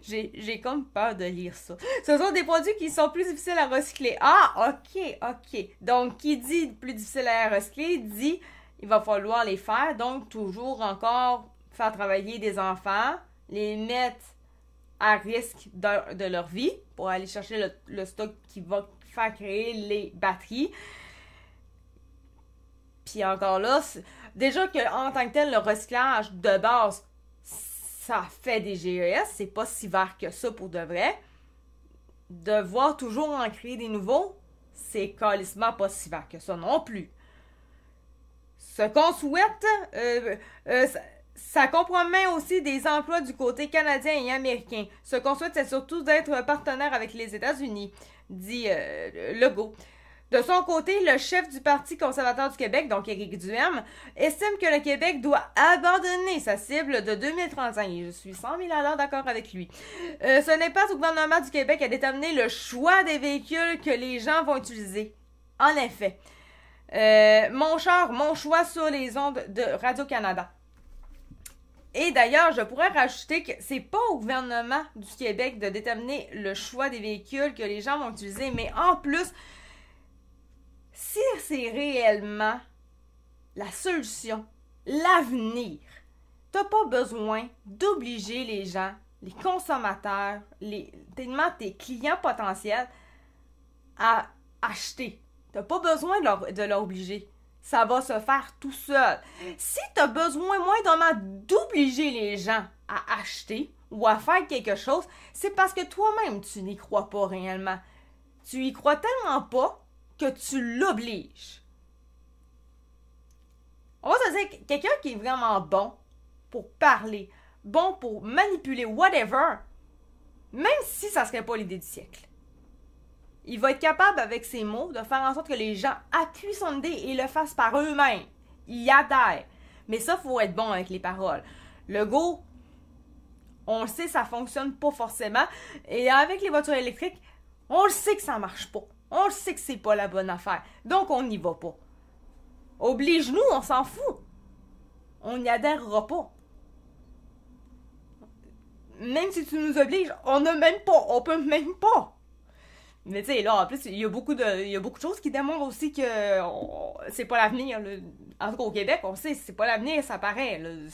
J'ai comme peur de lire ça. Ce sont des produits qui sont plus difficiles à recycler. Ah, ok. Donc, qui dit plus difficile à recycler, dit il va falloir les faire. Donc, toujours encore faire travailler des enfants, les mettre à risque de leur vie pour aller chercher le stock qui va faire créer les batteries. Puis encore là, déjà qu'en tant que tel, le recyclage de base, ça fait des GES, c'est pas si vert que ça pour de vrai. Devoir toujours en créer des nouveaux, c'est calissement pas si vert que ça non plus. Ce qu'on souhaite, ça compromet aussi des emplois du côté canadien et américain. Ce qu'on souhaite, c'est surtout d'être partenaire avec les États-Unis, dit Legault. De son côté, le chef du Parti conservateur du Québec, donc Éric Duhaime, estime que le Québec doit abandonner sa cible de 2035. Et je suis 100 000 $ d'accord avec lui. Ce n'est pas au gouvernement du Québec à déterminer le choix des véhicules que les gens vont utiliser. En effet, mon choix sur les ondes de Radio-Canada. Et d'ailleurs, je pourrais rajouter que c'est pas au gouvernement du Québec de déterminer le choix des véhicules que les gens vont utiliser, mais en plus, si c'est réellement la solution, l'avenir, t'as pas besoin d'obliger les gens, les consommateurs, tellement tes clients potentiels à acheter. T'as pas besoin de leur obliger. Ça va se faire tout seul. Si tu as besoin moindrement d'obliger les gens à acheter ou à faire quelque chose, c'est parce que toi-même, tu n'y crois pas réellement. Tu y crois tellement pas que tu l'obliges. On va se dire, quelqu'un qui est vraiment bon pour parler, bon pour manipuler whatever, même si ça serait pas l'idée du siècle. Il va être capable, avec ses mots, de faire en sorte que les gens appuient son idée et le fassent par eux-mêmes. Ils adhèrent. Mais ça, il faut être bon avec les paroles. Legault, on le sait, ça fonctionne pas forcément. Et avec les voitures électriques, on le sait que ça marche pas. On le sait que c'est pas la bonne affaire. Donc, on n'y va pas. Oblige-nous, on s'en fout. On n'y adhérera pas. Même si tu nous obliges, on n'a même pas. On peut même pas. Mais tu sais, là, en plus, il y a beaucoup de choses qui démontrent aussi que c'est pas l'avenir. Là. En tout cas, au Québec, on sait, c'est pas l'avenir, ça paraît. Tu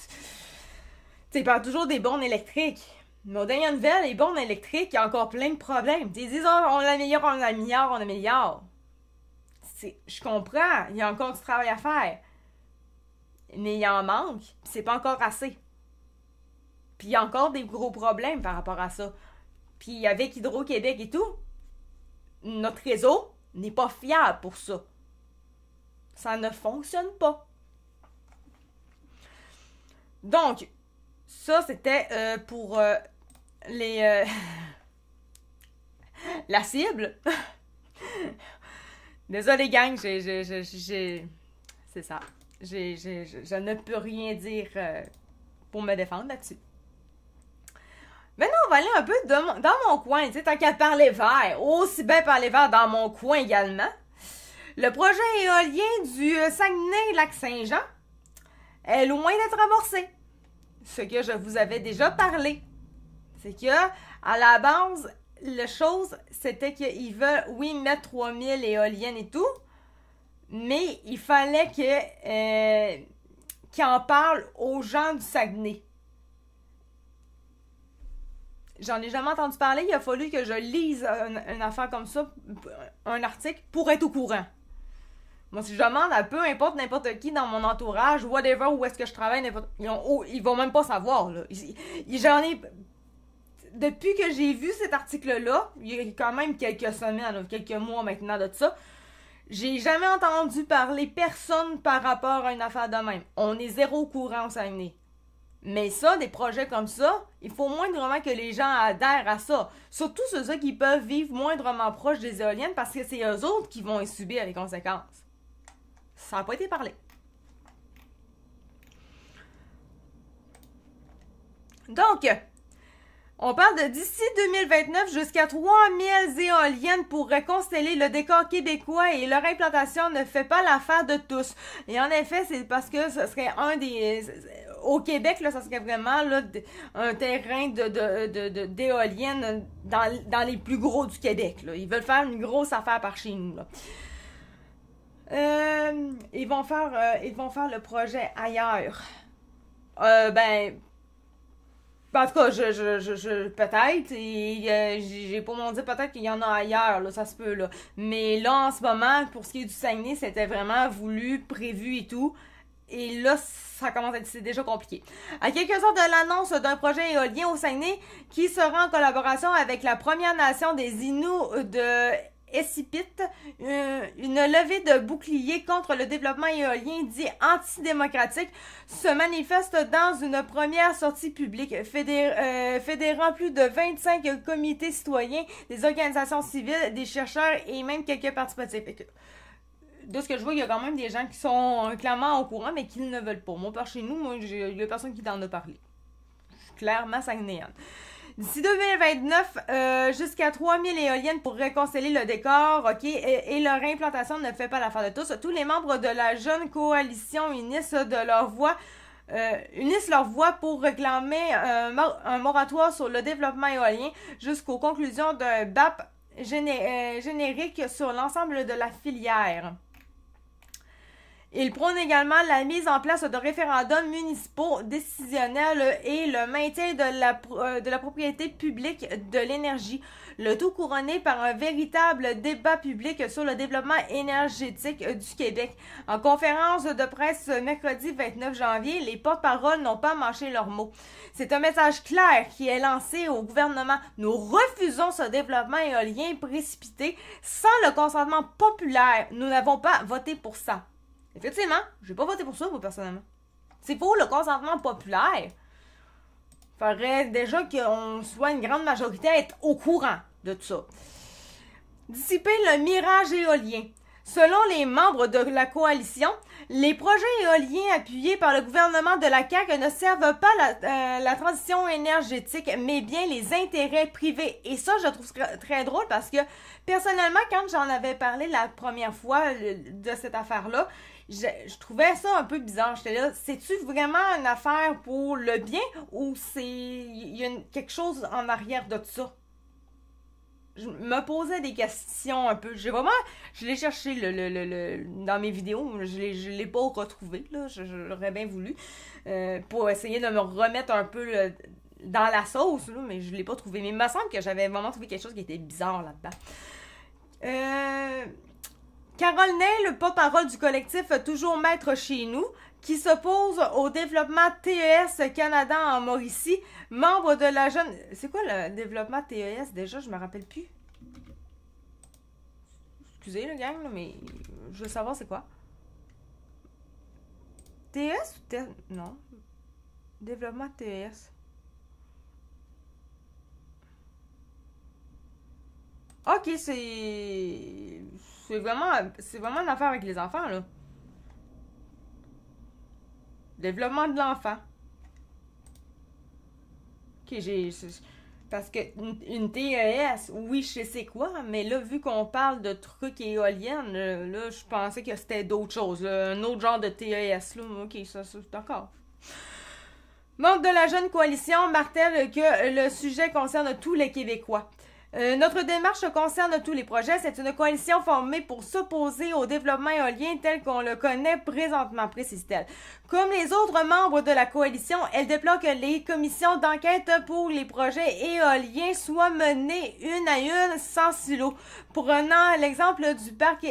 sais, ils parlent toujours des bornes électriques. Mais aux dernières nouvelles, les bornes électriques, il y a encore plein de problèmes. Ils disent, oh, on améliore. Je comprends, il y a encore du travail à faire. Mais il en manque, pis c'est pas encore assez. Puis il y a encore des gros problèmes par rapport à ça. Puis avec Hydro-Québec et tout, notre réseau n'est pas fiable pour ça. Ça ne fonctionne pas. Donc, ça c'était pour les la cible. Désolé gang, c'est ça. Je ne peux rien dire pour me défendre là-dessus. Maintenant, on va aller un peu dans mon coin, tu sais, tant qu'à parler vert, aussi bien parler vert dans mon coin également. Le projet éolien du Saguenay-Lac-Saint-Jean est loin d'être amorcé. Ce que je vous avais déjà parlé. C'est que, à la base, la chose, c'était qu'ils veulent, oui, mettre 3000 éoliennes et tout, mais il fallait qu'ils en parlent aux gens du Saguenay. J'en ai jamais entendu parler, il a fallu que je lise une affaire comme ça, un article, pour être au courant. Moi, si je demande à peu importe n'importe qui dans mon entourage, whatever, où est-ce que je travaille, ils vont même pas savoir, là. J'en ai... Depuis que j'ai vu cet article-là, il y a quand même quelques semaines, quelques mois maintenant de ça, j'ai jamais entendu parler personne par rapport à une affaire de même. On est zéro au courant au Saguenay. Mais ça, des projets comme ça, il faut moindrement que les gens adhèrent à ça. Surtout ceux qui peuvent vivre moindrement proches des éoliennes parce que c'est eux autres qui vont y subir les conséquences. Ça n'a pas été parlé. Donc, on parle de d'ici 2029 jusqu'à 3000 éoliennes pourraient consteller le décor québécois et leur implantation ne fait pas l'affaire de tous. Et en effet, c'est parce que ce serait un des... Au Québec, là, ça serait vraiment là, un terrain d'éoliennes dans les plus gros du Québec. Là. Ils veulent faire une grosse affaire par chez nous. Là. Ils vont faire le projet ailleurs. En tout cas, peut-être, et j'ai pas mon dire peut-être qu'il y en a ailleurs, là, ça se peut, là. Mais là, en ce moment, pour ce qui est du Saguenay, c'était vraiment voulu, prévu et tout. Et là, ça commence à être, c'est déjà compliqué. À quelques heures de l'annonce d'un projet éolien au Saguenay, qui sera en collaboration avec la Première Nation des Inuits de Essipit, une levée de bouclier contre le développement éolien dit antidémocratique se manifeste dans une première sortie publique fédérant plus de 25 comités citoyens, des organisations civiles, des chercheurs et même quelques partis politiques. De ce que je vois, il y a quand même des gens qui sont clairement au courant, mais qui ne veulent pas. Moi, par chez nous, il y a personne qui t'en a parlé. Clairement, saguenayen. D'ici 2029, jusqu'à 3000 éoliennes pourraient consteller le décor, ok, et leur implantation ne fait pas l'affaire de tous. Tous les membres de la jeune coalition unissent leur voix pour réclamer un moratoire sur le développement éolien jusqu'aux conclusions d'un BAP générique sur l'ensemble de la filière. Il prône également la mise en place de référendums municipaux décisionnels et le maintien de la propriété publique de l'énergie, le tout couronné par un véritable débat public sur le développement énergétique du Québec. En conférence de presse mercredi 29 janvier, les porte-paroles n'ont pas mâché leurs mots. C'est un message clair qui est lancé au gouvernement. Nous refusons ce développement éolien précipité sans le consentement populaire. Nous n'avons pas voté pour ça. Effectivement, j'ai pas voté pour ça, moi, personnellement. C'est pour le consentement populaire. Faudrait déjà qu'on soit une grande majorité à être au courant de tout ça. Dissiper le mirage éolien. Selon les membres de la coalition, les projets éoliens appuyés par le gouvernement de la CAQ ne servent pas la transition énergétique, mais bien les intérêts privés. Et ça, je trouve très drôle parce que, personnellement, quand j'en avais parlé la première fois de cette affaire-là, je trouvais ça un peu bizarre. J'étais là, c'est-tu vraiment une affaire pour le bien ou il y a quelque chose en arrière de tout ça? Je me posais des questions un peu. Je l'ai cherché dans mes vidéos. Je l'ai pas retrouvé, là. J'aurais bien voulu. Pour essayer de me remettre un peu dans la sauce, là, mais je l'ai pas trouvé. Mais il me semble que j'avais vraiment trouvé quelque chose qui était bizarre là-dedans. Carole Ney, le porte-parole du collectif Toujours Maître chez nous, qui s'oppose au développement TES Canada en Mauricie, membre de la jeune... C'est quoi le développement TES déjà? Je me rappelle plus. Excusez le gang, là, mais je veux savoir c'est quoi. TES ou TES? Non. Développement TES. Ok, c'est vraiment une affaire avec les enfants, là. Développement de l'enfant. Ok, parce que une TES, oui, je sais c'est quoi, mais là, vu qu'on parle de trucs éoliennes, là, je pensais que c'était d'autres choses, là, un autre genre de TES, là. Ok, ça d'accord. Membre de la jeune coalition martèle que le sujet concerne tous les Québécois. Notre démarche concerne tous les projets. C'est une coalition formée pour s'opposer au développement éolien tel qu'on le connaît présentement, précise-t-elle. Comme les autres membres de la coalition, elle déplore que les commissions d'enquête pour les projets éoliens soient menées une à une sans silo. Prenant l'exemple du parc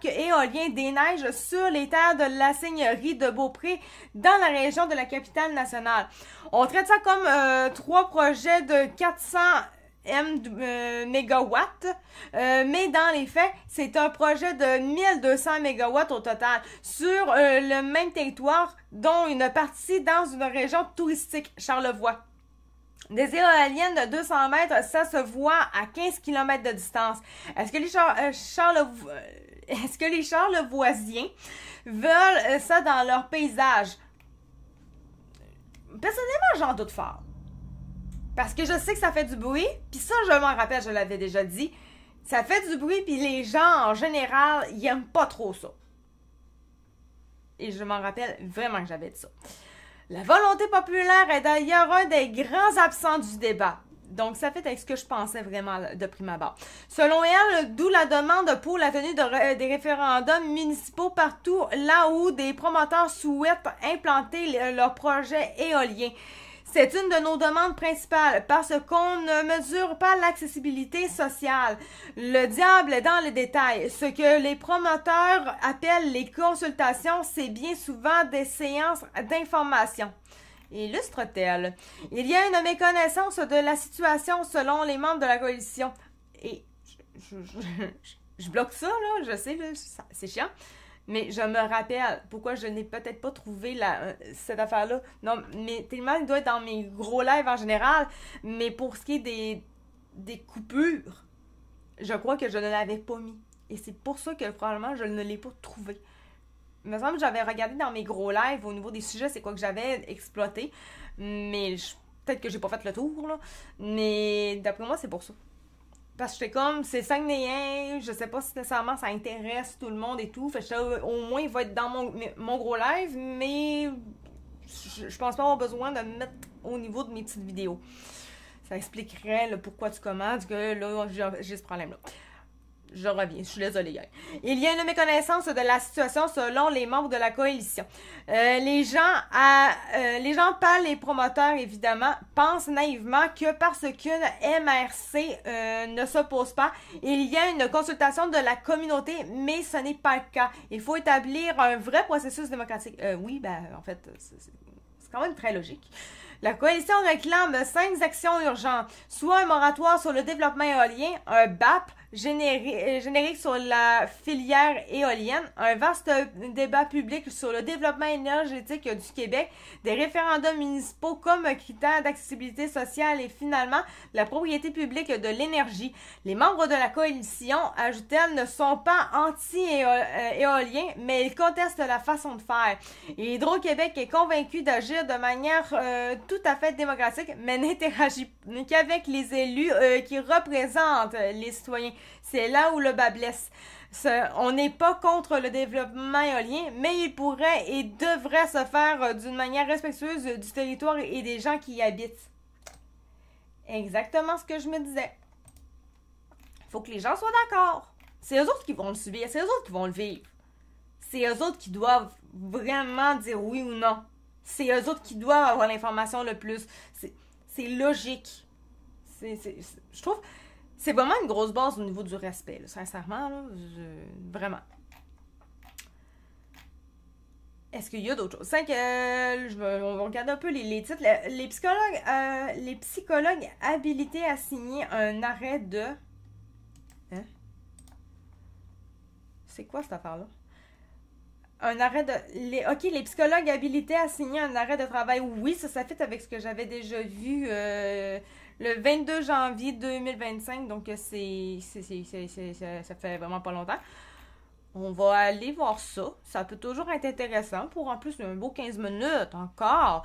éolien des Neiges sur les terres de la seigneurie de Beaupré dans la région de la capitale nationale. On traite ça comme 3 projets de 400 mégawatts, mais dans les faits, c'est un projet de 1200 mégawatts au total sur le même territoire, dont une partie dans une région touristique, Charlevoix. Des éoliennes de 200 mètres, ça se voit à 15 km de distance. Est-ce que les Charlevoisiens veulent ça dans leur paysage? Personnellement, j'en doute fort. Parce que je sais que ça fait du bruit, puis ça, je m'en rappelle, je l'avais déjà dit. Ça fait du bruit, puis les gens, en général, ils aiment pas trop ça. Et je m'en rappelle vraiment que j'avais dit ça. La volonté populaire est d'ailleurs un des grands absents du débat. Donc, ça fait avec ce que je pensais vraiment de prime abord. Selon elle, d'où la demande pour la tenue des référendums municipaux partout là où des promoteurs souhaitent implanter leurs projets éoliens. C'est une de nos demandes principales parce qu'on ne mesure pas l'accessibilité sociale. Le diable est dans les détails. Ce que les promoteurs appellent les consultations, c'est bien souvent des séances d'information. Illustre-t-elle. Il y a une méconnaissance de la situation selon les membres de la coalition. Et je bloque ça, là, je sais, là, c'est chiant. Mais je me rappelle pourquoi je n'ai peut-être pas trouvé cette affaire-là. Non, mais tellement il doit être dans mes gros lives en général. Mais pour ce qui est des coupures, je crois que je ne l'avais pas mis. Et c'est pour ça que probablement je ne l'ai pas trouvé. Il me semble que j'avais regardé dans mes gros lives au niveau des sujets, c'est quoi que j'avais exploité. Mais peut-être que j'ai pas fait le tour, là. Mais d'après moi, c'est pour ça. Parce que j'étais comme, c'est Saguenayen, je sais pas si nécessairement ça intéresse tout le monde et tout. Fait que au moins, il va être dans mon gros live, mais je pense pas avoir besoin de me mettre au niveau de mes petites vidéos. Ça expliquerait le pourquoi du comment, que là, j'ai ce problème-là. Je reviens, je suis désolée, gars. Il y a une méconnaissance de la situation selon les membres de la coalition. Les gens, pas les promoteurs, évidemment, pensent naïvement que parce qu'une MRC ne s'oppose pas, il y a une consultation de la communauté, mais ce n'est pas le cas. Il faut établir un vrai processus démocratique. Oui, ben, en fait, c'est quand même très logique. La coalition réclame 5 actions urgentes, soit un moratoire sur le développement éolien, un BAP générique sur la filière éolienne, un vaste débat public sur le développement énergétique du Québec, des référendums municipaux comme critère d'accessibilité sociale et finalement la propriété publique de l'énergie. Les membres de la coalition, ajoute-t-elle, ne sont pas anti-éoliens, mais ils contestent la façon de faire. Et Hydro-Québec est convaincu d'agir de manière tout à fait démocratique, mais n'interagit qu'avec les élus qui représentent les citoyens. C'est là où le bas blesse. On n'est pas contre le développement éolien, mais il pourrait et devrait se faire d'une manière respectueuse du territoire et des gens qui y habitent. Exactement ce que je me disais. Il faut que les gens soient d'accord. C'est eux autres qui vont le subir, c'est eux autres qui vont le vivre. C'est eux autres qui doivent vraiment dire oui ou non. C'est eux autres qui doivent avoir l'information le plus. C'est logique. Je trouve... C'est vraiment une grosse base au niveau du respect, là, sincèrement. Là, vraiment. Est-ce qu'il y a d'autres choses? On va regarder un peu les titres. Les psychologues habilités à signer un arrêt de... Hein? C'est quoi cette affaire-là? Un arrêt de... les psychologues habilités à signer un arrêt de travail. Oui, ça fit avec ce que j'avais déjà vu le 22 janvier 2025. Donc, ça fait vraiment pas longtemps. On va aller voir ça. Ça peut toujours être intéressant pour en plus un beau 15 minutes encore.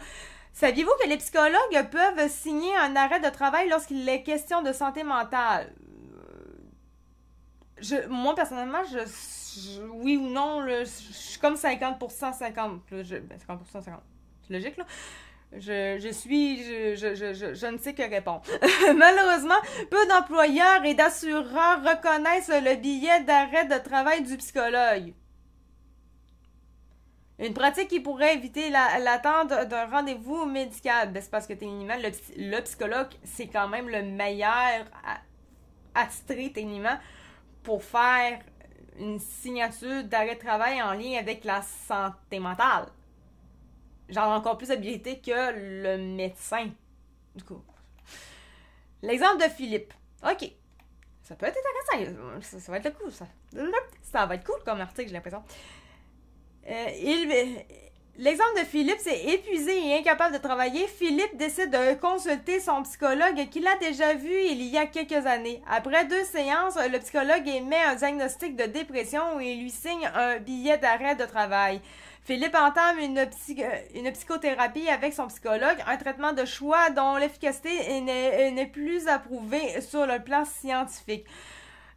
Saviez-vous que les psychologues peuvent signer un arrêt de travail lorsqu'il est question de santé mentale? Moi, personnellement, oui ou non, je suis comme 50%, 50%. 50%, 50%. C'est logique, là? Je ne sais que répondre. Malheureusement, peu d'employeurs et d'assureurs reconnaissent le billet d'arrêt de travail du psychologue. Une pratique qui pourrait éviter l'attente d'un rendez-vous médical. Ben, c'est parce que techniquement, le psychologue, c'est quand même le meilleur attitré techniquement pour faire une signature d'arrêt de travail en lien avec la santé mentale. Genre encore plus habilité que le médecin. Du coup. L'exemple de Philippe. OK. Ça peut être intéressant. Ça va être cool, ça. Ça va être cool comme article, j'ai l'impression. L'exemple de Philippe, c'est épuisé et incapable de travailler. Philippe décide de consulter son psychologue qu'il a déjà vu il y a quelques années. Après 2 séances, le psychologue émet un diagnostic de dépression et lui signe un billet d'arrêt de travail. Philippe entame une psychothérapie avec son psychologue, un traitement de choix dont l'efficacité n'est plus approuvée sur le plan scientifique.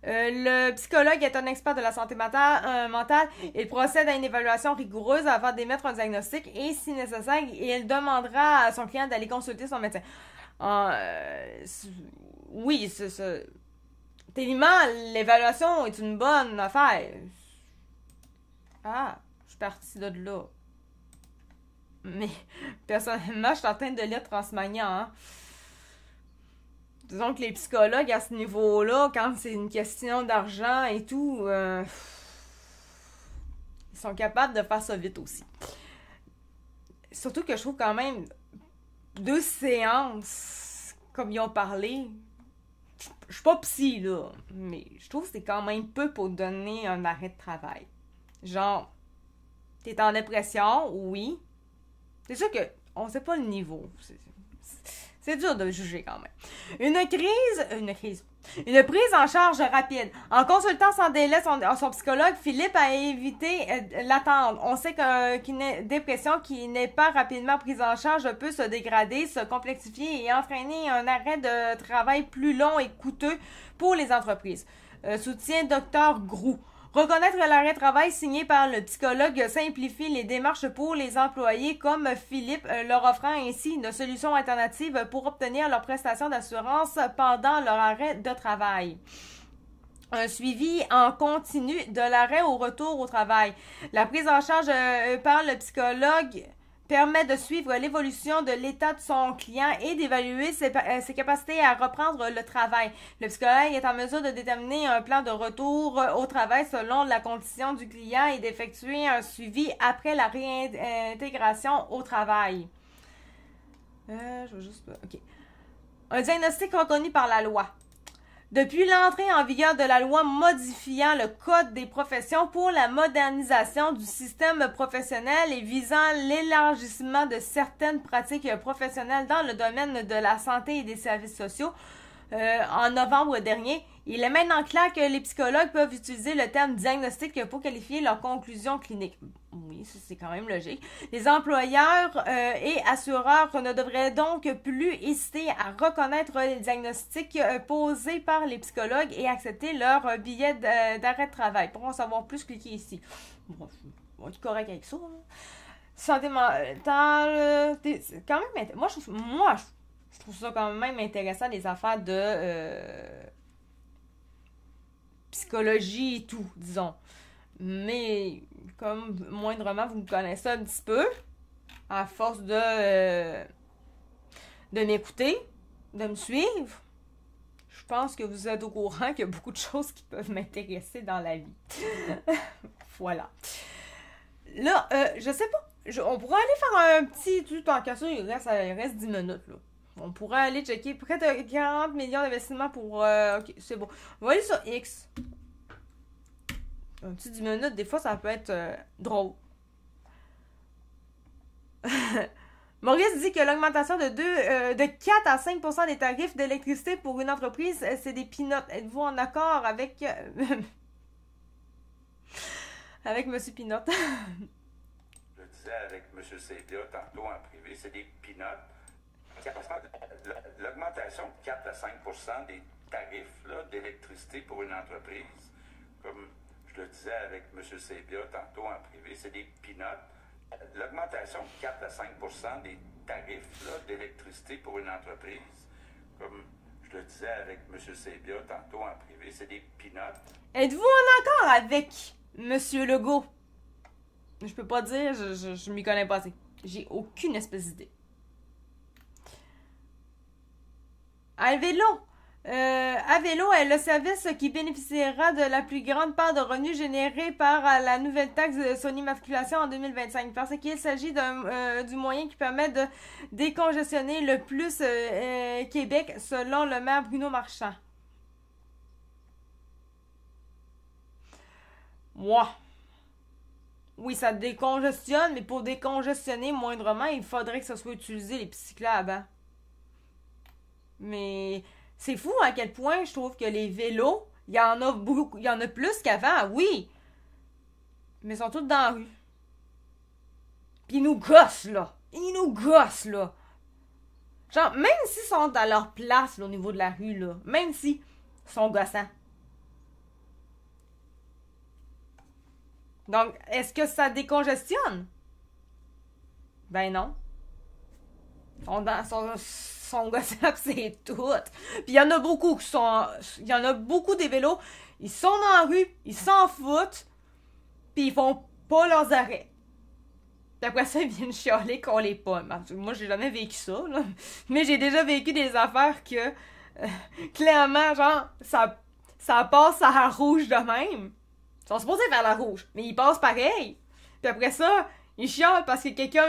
Le psychologue est un expert de la santé mentale. Il procède à une évaluation rigoureuse avant d'émettre un diagnostic et, si nécessaire, il demandera à son client d'aller consulter son médecin. Oui, techniquement, l'évaluation est une bonne affaire. Ah, je suis partie de là. Mais, personnellement, je suis en train de lire Transmania, hein. Disons que les psychologues à ce niveau-là, quand c'est une question d'argent et tout, ils sont capables de faire ça vite aussi. Surtout que je trouve quand même 2 séances, comme ils ont parlé, je suis pas psy, là, mais je trouve que c'est quand même peu pour donner un arrêt de travail. Genre, t'es en dépression, oui. C'est sûr que on sait pas le niveau. C'est dur de juger quand même. Une prise en charge rapide. En consultant sans délai son psychologue, Philippe a évité l'attente. On sait qu'une dépression qui n'est pas rapidement prise en charge peut se dégrader, se complexifier et entraîner un arrêt de travail plus long et coûteux pour les entreprises. Soutient Dr. Groux. Reconnaître l'arrêt de travail signé par le psychologue simplifie les démarches pour les employés comme Philippe, leur offrant ainsi une solution alternative pour obtenir leur prestation d'assurance pendant leur arrêt de travail. Un suivi en continu de l'arrêt au retour au travail. La prise en charge par le psychologue permet de suivre l'évolution de l'état de son client et d'évaluer ses capacités à reprendre le travail. Le psychologue est en mesure de déterminer un plan de retour au travail selon la condition du client et d'effectuer un suivi après la réintégration au travail. Je vais juste... OK. Un diagnostic reconnu par la loi. Depuis l'entrée en vigueur de la loi modifiant le Code des professions pour la modernisation du système professionnel et visant l'élargissement de certaines pratiques professionnelles dans le domaine de la santé et des services sociaux, en novembre dernier, il est maintenant clair que les psychologues peuvent utiliser le terme diagnostic pour qualifier leurs conclusions cliniques. Oui, ça c'est quand même logique. Les employeurs et assureurs ne devraient donc plus hésiter à reconnaître les diagnostics posés par les psychologues et accepter leur billet d'arrêt de travail. Pour en savoir plus, cliquez ici. Bon, on est correct avec ça. Hein. Santé mentale, c'est quand même... Moi, je trouve ça quand même intéressant, les affaires de psychologie et tout, disons. Mais, comme moindrement, vous me connaissez un petit peu, à force de m'écouter, de me suivre, je pense que vous êtes au courant qu'il y a beaucoup de choses qui peuvent m'intéresser dans la vie. Voilà. Là, je sais pas, on pourrait aller faire un petit... Tout en cassant, il reste 10 minutes, là. On pourrait aller checker près de 40 millions d'investissements pour... ok, c'est bon. On va aller sur X. Un petit 10 minutes, des fois, ça peut être drôle. Maurice dit que l'augmentation de 4 à 5% des tarifs d'électricité pour une entreprise, c'est des peanuts. Êtes-vous en accord avec... avec M. Pinot? Je disais avec M. Sébia tantôt en privé, c'est des peanuts. L'augmentation de 4 à 5 des tarifs d'électricité pour une entreprise, comme je le disais avec M. Sébia tantôt en privé, c'est des peanuts. L'augmentation de 4 à 5 des tarifs d'électricité pour une entreprise, comme je le disais avec M. Sébia tantôt en privé, c'est des peanuts. Êtes-vous en accord avec M. Legault? Je peux pas dire, je m'y connais pas assez. J'ai aucune espèce d'idée. Avelo est le service qui bénéficiera de la plus grande part de revenus générés par la nouvelle taxe de son immatriculation en 2025, parce qu'il s'agit du moyen qui permet de décongestionner le plus Québec, selon le maire Bruno Marchand. Moi. Oui, ça décongestionne, mais pour décongestionner moindrement, il faudrait que ça soit utilisé les pistes cyclables. Hein? Mais c'est fou à quel point je trouve que les vélos, il y en a beaucoup, il y en a plus qu'avant, oui. Mais ils sont tous dans la rue. Puis ils nous gossent, là. Ils nous gossent, là. Genre, même s'ils sont à leur place, là, au niveau de la rue, là. Même s'ils sont gossants. Donc, est-ce que ça décongestionne? Ben non. Sont gossants, c'est tout. Puis il y en a beaucoup qui sont... Il y en a beaucoup des vélos. Ils sont dans la rue, ils s'en foutent, puis ils font pas leurs arrêts. Puis après ça, ils viennent chialer qu'on les pomme. Moi, j'ai jamais vécu ça, là. Mais j'ai déjà vécu des affaires que... clairement, genre, ça passe à la rouge de même. Ils sont supposés faire la rouge, mais ils passent pareil. Puis après ça, ils chialent parce que quelqu'un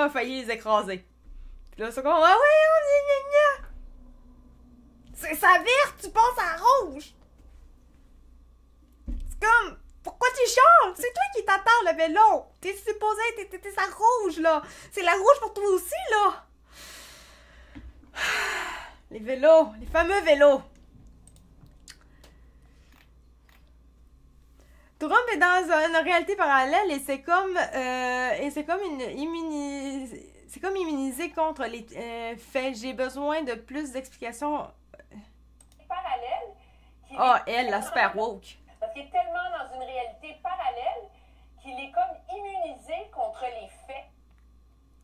a failli les écraser. Puis là, c'est comme, ah ouais, c'est sa verte, tu passes à la rouge. C'est comme, pourquoi tu chiales? C'est toi qui t'attends le vélo. T'es supposé, t'es sa rouge, là. C'est la rouge pour toi aussi, là. Les vélos, les fameux vélos. Trump est dans une réalité parallèle et c'est comme immunisé contre les faits. J'ai besoin de plus d'explications. Parallèle. Elle, la super woke. Parce qu'il est tellement dans une réalité parallèle qu'il est comme immunisé contre les faits.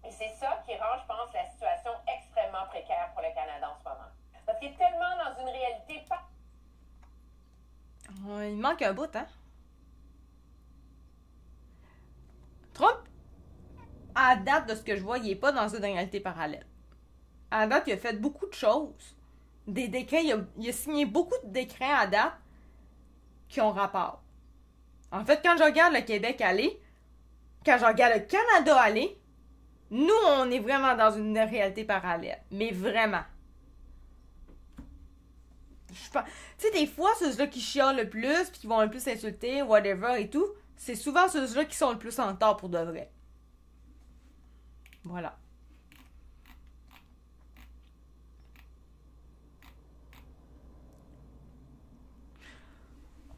Et c'est ça qui rend, je pense, la situation extrêmement précaire pour le Canada en ce moment. Parce qu'il est tellement dans une réalité il manque un bout, hein? Trump, à date de ce que je vois, il est pas dans une réalité parallèle. À date, il a fait beaucoup de choses. Des décrets, il a signé beaucoup de décrets à date qui ont rapport. En fait, quand je regarde le Québec aller, quand je regarde le Canada aller, Nous, on est vraiment dans une réalité parallèle. Mais vraiment. Tu sais, des fois, ceux-là qui chialent le plus, puis qui vont le plus insulter, whatever et tout, c'est souvent ceux-là qui sont le plus en tort pour de vrai. Voilà.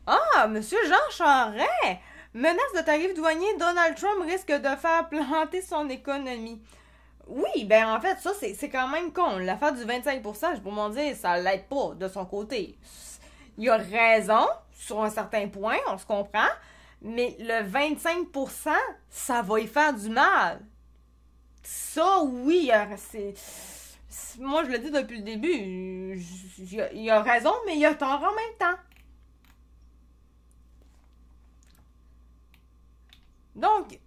Ah, Monsieur Jean Charest! Menace de tarifs douaniers, Donald Trump risque de faire planter son économie. Oui, ben en fait, ça, c'est quand même con. L'affaire du 25%, je peux m'en dire, ça l'aide pas de son côté. Il a raison, sur un certain point, on se comprend, mais le 25%, ça va y faire du mal. Ça, oui, moi, je le dis depuis le début, il a raison, mais il a tort en même temps. Donc,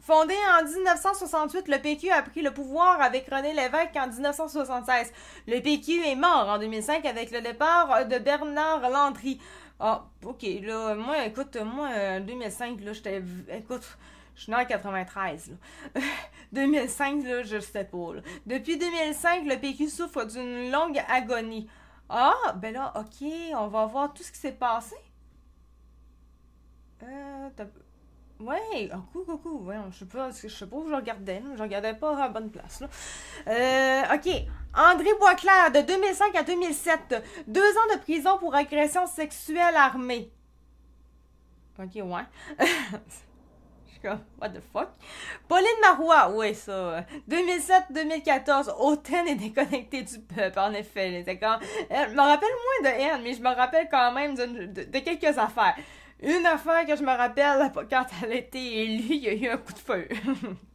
fondé en 1968, le PQ a pris le pouvoir avec René Lévesque en 1976. Le PQ est mort en 2005 avec le départ de Bernard Landry. Ah, ok, là, moi, écoute, en 2005, là, écoute, je suis née en 93, là. 2005, là, je sais pas, là. Depuis 2005, le PQ souffre d'une longue agonie. Ah, ben là, ok, on va voir tout ce qui s'est passé. Ouais, coucou, ouais, je sais pas où je regardais, là. Je regardais pas à la bonne place, là. Ok, André Boisclair, de 2005 à 2007, 2 ans de prison pour agression sexuelle armée. Ok, ouais. Je suis comme, what the fuck? Pauline Marois, ouais, ça. 2007-2014, hautaine et déconnectée du peuple, en effet. Je me rappelle moins de elle, mais je me rappelle quand même de quelques affaires. Une affaire que je me rappelle, quand elle a été élue, il y a eu un coup de feu.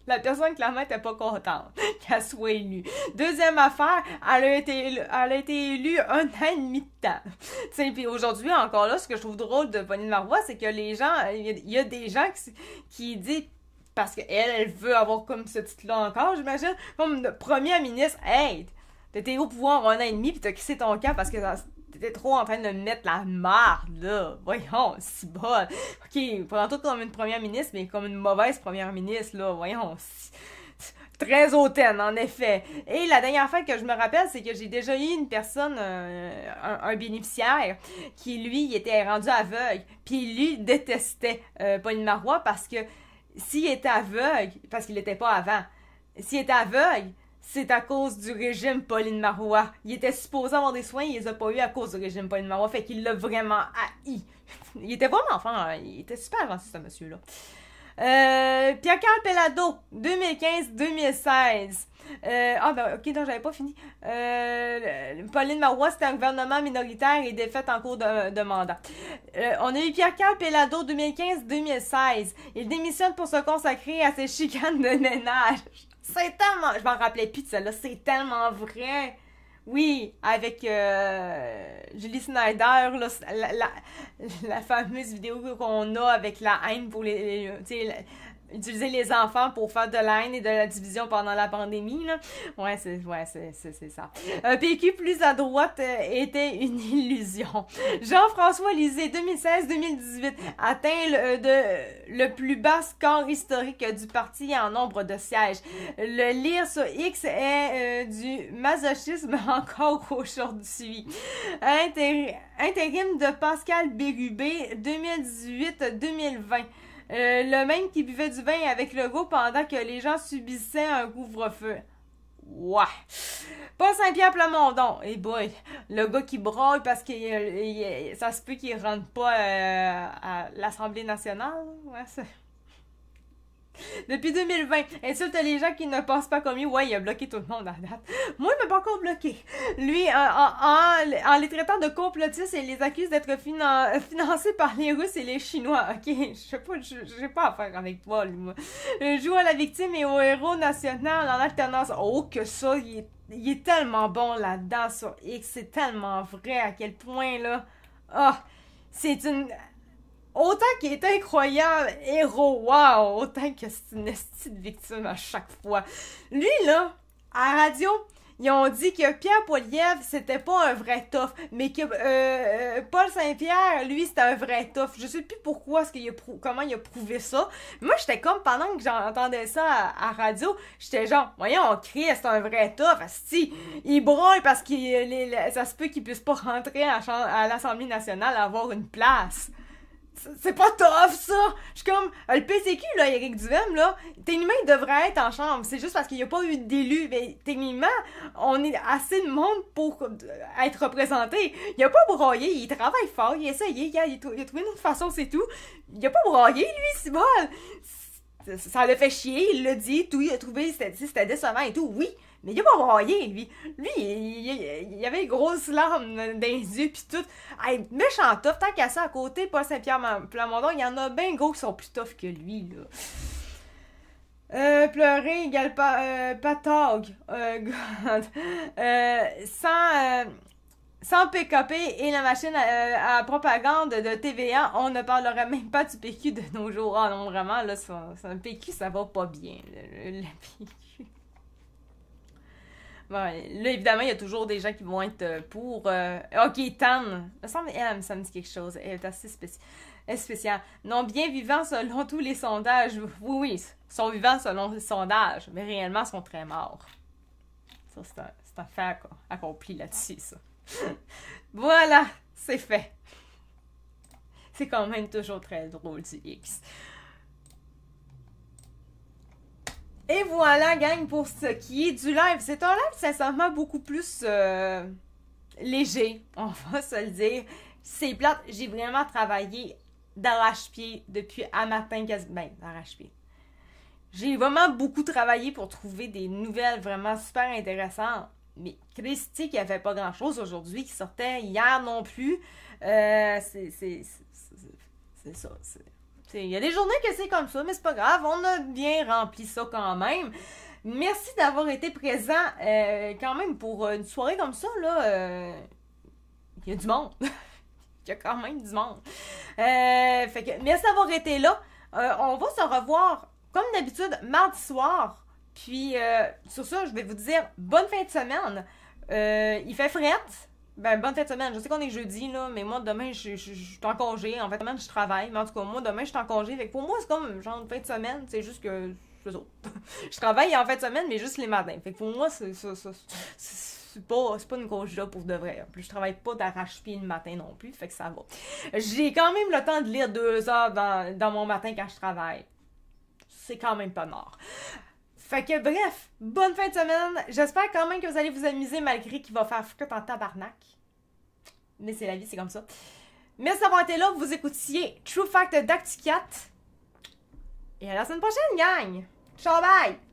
La personne, clairement, était pas contente qu'elle soit élue. Deuxième affaire, elle a été élue 1 an et demi de temps. T'sais, puis aujourd'hui, encore là, ce que je trouve drôle de Pauline Marois, c'est que les gens, il y a des gens qui disent, parce qu'elle veut avoir comme ce titre-là encore, j'imagine, comme première ministre, hey, t'étais au pouvoir 1 an et demi, puis t'as quitté ton camp parce que t'étais trop en train de mettre la marde, là. Voyons, si bon. Ok, prends tout comme une première ministre, mais comme une mauvaise première ministre, là. Voyons, très hautaine, en effet. Et la dernière fois que je me rappelle, c'est que j'ai déjà eu une personne, un bénéficiaire, qui, lui, était rendu aveugle. Puis lui, détestait Pauline Marois parce que s'il était aveugle, parce qu'il l'était pas avant, s'il était aveugle, c'est à cause du régime Pauline Marois. Il était supposé avoir des soins, il les a pas eu à cause du régime Pauline Marois, fait qu'il l'a vraiment haï. Il était vraiment enfant, hein? Il était super gentil, ce monsieur-là. Pierre-Carl Pellado, 2015-2016. Ok, non, j'avais pas fini. Pauline Marois, c'était un gouvernement minoritaire et défaite en cours de mandat. On a eu Pierre-Carl Pellado, 2015-2016. Il démissionne pour se consacrer à ses chicanes de ménage. C'est tellement... Je m'en rappelais plus de celle-là. C'est tellement vrai. Oui, avec Julie Snyder, là, la fameuse vidéo qu'on a avec la haine pour utiliser les enfants pour faire de la haine et de la division pendant la pandémie, là. Ouais, c'est ça. PQ plus à droite était une illusion. Jean-François Lisée, 2016-2018, atteint le plus bas score historique du parti en nombre de sièges. Le lire sur X est du masochisme encore aujourd'hui. Intérim de Pascal Bérubé, 2018-2020. Le même qui buvait du vin avec le go pendant que les gens subissaient un couvre-feu. Ouais. Paul Saint-Pierre Plamondon. Eh boy, le gars qui braille parce que ça se peut qu'il rentre pas à l'Assemblée nationale. Ouais, c'est... Depuis 2020, insulte les gens qui ne passent pas comme lui. Ouais, il a bloqué tout le monde à date. Moi, il m'a pas encore bloqué. Lui, en les traitant de complotistes, il les accuse d'être financés par les Russes et les Chinois. Ok, je sais pas, j'ai pas affaire avec toi, lui, moi. Joue à la victime et au héros national en alternance. Oh, que ça, il est tellement bon là-dedans sur X. C'est tellement vrai à quel point, là. Ah, c'est une... Autant qu'il est incroyable, héros, wow, autant que c'est une petite victime à chaque fois. Lui, là, à la radio, ils ont dit que Pierre Poilievre, c'était pas un vrai tough, mais que Paul Saint-Pierre, lui, c'était un vrai tough. Je sais plus pourquoi, comment il a prouvé ça. Moi, j'étais comme, pendant que j'entendais ça à radio, j'étais genre, voyons, Christ, c'est un vrai tough. Asti, il broille parce que ça se peut qu'il puisse pas rentrer à l'Assemblée nationale à avoir une place. C'est pas tough, ça! Je suis comme, le PCQ, là, Éric Duhem, là, techniquement, il devrait être en chambre. C'est juste parce qu'il n'y a pas eu d'élus. Mais techniquement, on est assez de monde pour être représenté. Il a pas broyé, il travaille fort, il a essayé, il a trouvé une autre façon, c'est tout. Il a pas broyé, lui, c'est bon. Ça l'a fait chier, il l'a dit, tout, il a trouvé, c'était décevant et tout, oui. Mais il a pas broyé, lui. Lui, il avait une grosse larme dans les yeux pis tout. Hey, méchant tough, tant qu'à ça à côté, Paul Saint-Pierre Plamondon, il y en a bien gros qui sont plus tough que lui, là. Pleurer égale patog. Sans PKP et la machine à propagande de TVA, on ne parlerait même pas du PQ de nos jours. Ah non, vraiment, là, un PQ, ça va pas bien, le PQ. Bon, là, évidemment, il y a toujours des gens qui vont être pour... OK, Tan. Ça me dit quelque chose. Elle est assez spéciale. Non, bien vivants selon tous les sondages. Oui, ils sont vivants selon les sondages, mais réellement, ils sont très morts. Ça, c'est un fait accompli là-dessus, ça. Voilà, c'est fait. C'est quand même toujours très drôle du X. Et voilà, gang, pour ce qui est du live. C'est un live, sincèrement, beaucoup plus léger, on va se le dire. C'est plate, j'ai vraiment travaillé d'arrache-pied depuis un matin, d'arrache-pied. J'ai vraiment beaucoup travaillé pour trouver des nouvelles vraiment super intéressantes. Mais Christy, qui avait pas grand-chose aujourd'hui, qui sortait hier non plus, c'est ça, il y a des journées que c'est comme ça, mais c'est pas grave, on a bien rempli ça quand même. Merci d'avoir été présent quand même pour une soirée comme ça, là. Il y a du monde. Il y a quand même du monde. Fait que merci d'avoir été là. On va se revoir, comme d'habitude, mardi soir. Puis, sur ça, je vais vous dire bonne fin de semaine. Il fait frette. Bonne fin de semaine. Je sais qu'on est jeudi, là, mais moi, demain, je suis en congé. En fait, demain, je travaille. Mais en tout cas, moi, demain, je suis en congé. Fait que pour moi, c'est comme genre une fin de semaine. C'est juste que je travaille en fin de semaine, mais juste les matins. Fait que pour moi, c'est pas une congé pour de vrai. En plus, je travaille pas d'arrache-pied le matin non plus. Fait que ça va. J'ai quand même le temps de lire 2 heures dans mon matin quand je travaille. C'est quand même pas mort. Fait que bref, bonne fin de semaine. J'espère quand même que vous allez vous amuser malgré qu'il va faire frette en tabarnak. Mais c'est la vie, c'est comme ça. Merci d'avoir été là. Vous écoutiez True Fact d'Acticat. Et à la semaine prochaine, gang! Ciao, bye!